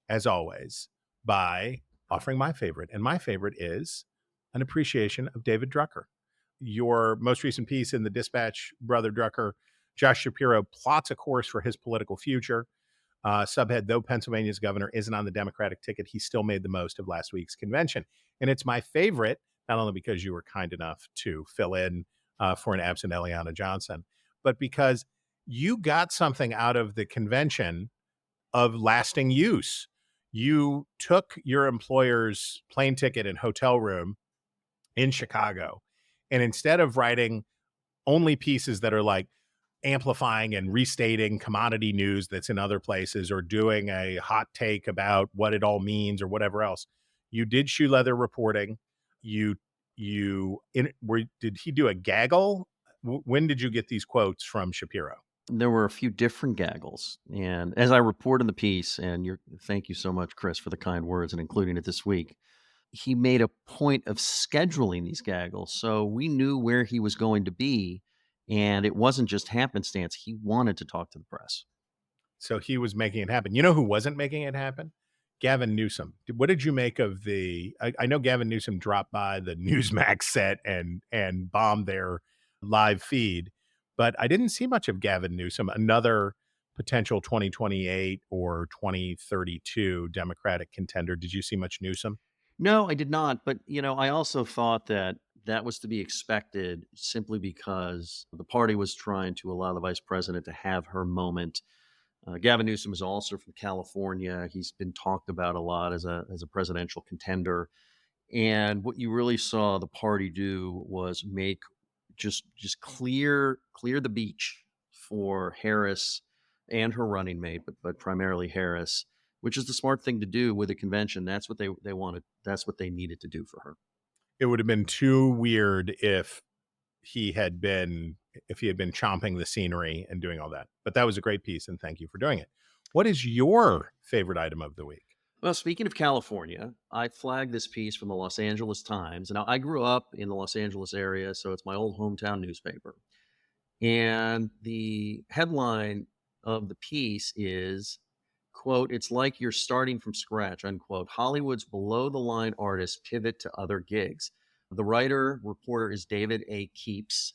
as always, by offering my favorite. And my favorite is an appreciation of David Drucker. Your most recent piece in the Dispatch, Brother Drucker, Josh Shapiro plots a course for his political future. Subhead, though Pennsylvania's governor isn't on the Democratic ticket, he still made the most of last week's convention. And it's my favorite, not only because you were kind enough to fill in for an absent Eliana Johnson, but because you got something out of the convention of lasting use. You took your employer's plane ticket and hotel room in Chicago, and instead of writing only pieces that are like amplifying and restating commodity news that's in other places, or doing a hot take about what it all means or whatever else, you did shoe leather reporting. Did he do a gaggle? When did you get these quotes from Shapiro? There were a few different gaggles. And as I report in the piece, and thank you so much, Chris, for the kind words and including it this week, he made a point of scheduling these gaggles. So we knew where he was going to be, and it wasn't just happenstance. He wanted to talk to the press. So he was making it happen. You know who wasn't making it happen? Gavin Newsom. What did you make of I know Gavin Newsom dropped by the Newsmax set and bombed their live feed, but I didn't see much of Gavin Newsom, another potential 2028 or 2032 Democratic contender. Did you see much Newsom? No, I did not. But, I also thought that was to be expected simply because the party was trying to allow the vice president to have her moment. Gavin Newsom is also from California. He's been talked about a lot as a presidential contender. And what you really saw the party do was make just clear the beach for Harris and her running mate, but primarily Harris, which is the smart thing to do with a convention. That's what they wanted. That's what they needed to do for her. It would have been too weird if he had been chomping the scenery and doing all that. But that was a great piece, and thank you for doing it. What is your favorite item of the week? Well, speaking of California, I flagged this piece from the Los Angeles Times. Now, I grew up in the Los Angeles area, so it's my old hometown newspaper. And the headline of the piece is, quote, "It's like you're starting from scratch," unquote. Hollywood's below-the-line artists pivot to other gigs. The reporter is David A. Keeps,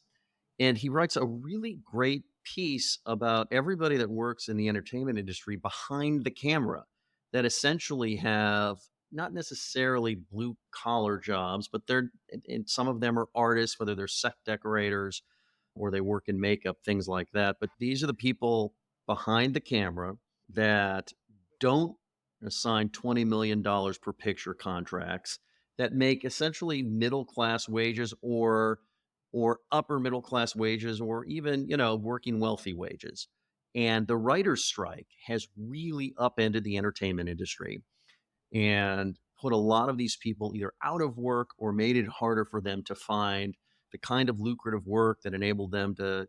and he writes a really great piece about everybody that works in the entertainment industry behind the camera that essentially have not necessarily blue-collar jobs, but and some of them are artists, whether they're set decorators or they work in makeup, things like that. But these are the people behind the camera that don't assign $20 million per picture contracts, that make essentially middle-class wages or upper middle-class wages, or even, working wealthy wages. And the writer's strike has really upended the entertainment industry and put a lot of these people either out of work or made it harder for them to find the kind of lucrative work that enabled them to,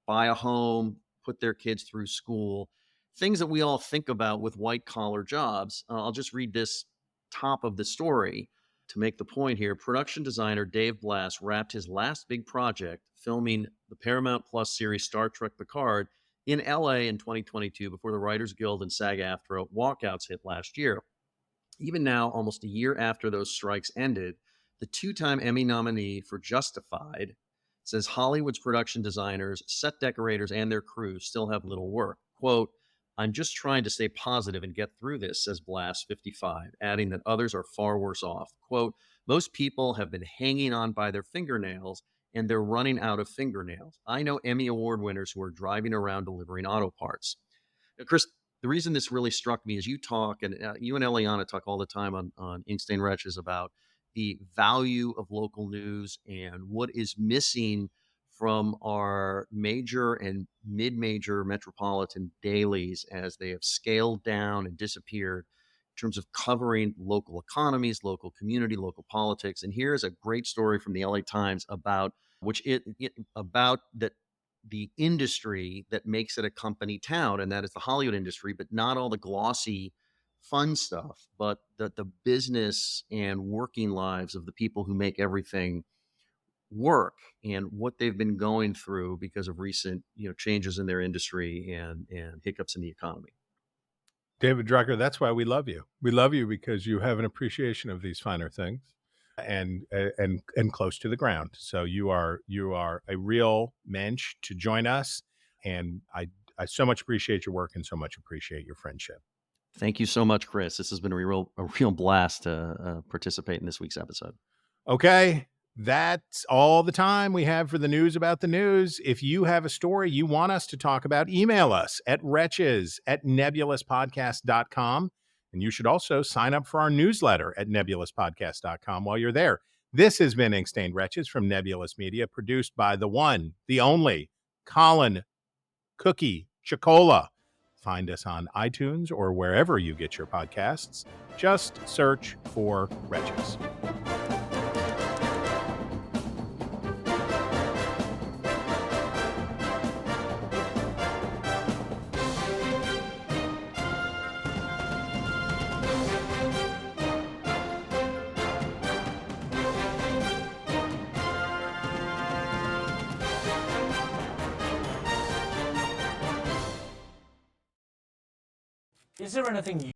buy a home, put their kids through school, things that we all think about with white collar jobs. I'll just read this top of the story to make the point here. Production designer Dave Blass wrapped his last big project, filming the Paramount Plus series Star Trek Picard, in LA in 2022 before the Writers Guild and SAG-AFTRA walkouts hit last year. Even now, almost a year after those strikes ended, the two-time Emmy nominee for Justified says Hollywood's production designers, set decorators, and their crews still have little work. Quote, "I'm just trying to stay positive and get through this," says Blass, 55, adding that others are far worse off. Quote, "Most people have been hanging on by their fingernails, and they're running out of fingernails. I know Emmy Award winners who are driving around delivering auto parts." Now, Chris, the reason this really struck me is you talk, and you and Eliana talk all the time on Inkstained Wretches about the value of local news and what is missing from our major and mid-major metropolitan dailies as they have scaled down and disappeared in terms of covering local economies, local community, local politics. And here's a great story from the LA Times about about the industry that makes it a company town, and that is the Hollywood industry, but not all the glossy fun stuff, but the business and working lives of the people who make everything work and what they've been going through because of recent changes in their industry and hiccups in the economy. David Drucker, that's why we love you. We love you because you have an appreciation of these finer things and close to the ground. So you are a real mensch to join us, and I so much appreciate your work and so much appreciate your friendship. Thank you so much, Chris. This has been a real blast to participate in this week's episode. Okay, that's all the time we have for the news about the news. If you have a story you want us to talk about, email us at wretches@nebulouspodcast.com. And you should also sign up for our newsletter at nebulouspodcast.com while you're there. This has been Inkstained Wretches from Nebulous Media, produced by the one, the only, Colin Cookie Chicola. Find us on iTunes or wherever you get your podcasts. Just search for Wretches. Is there anything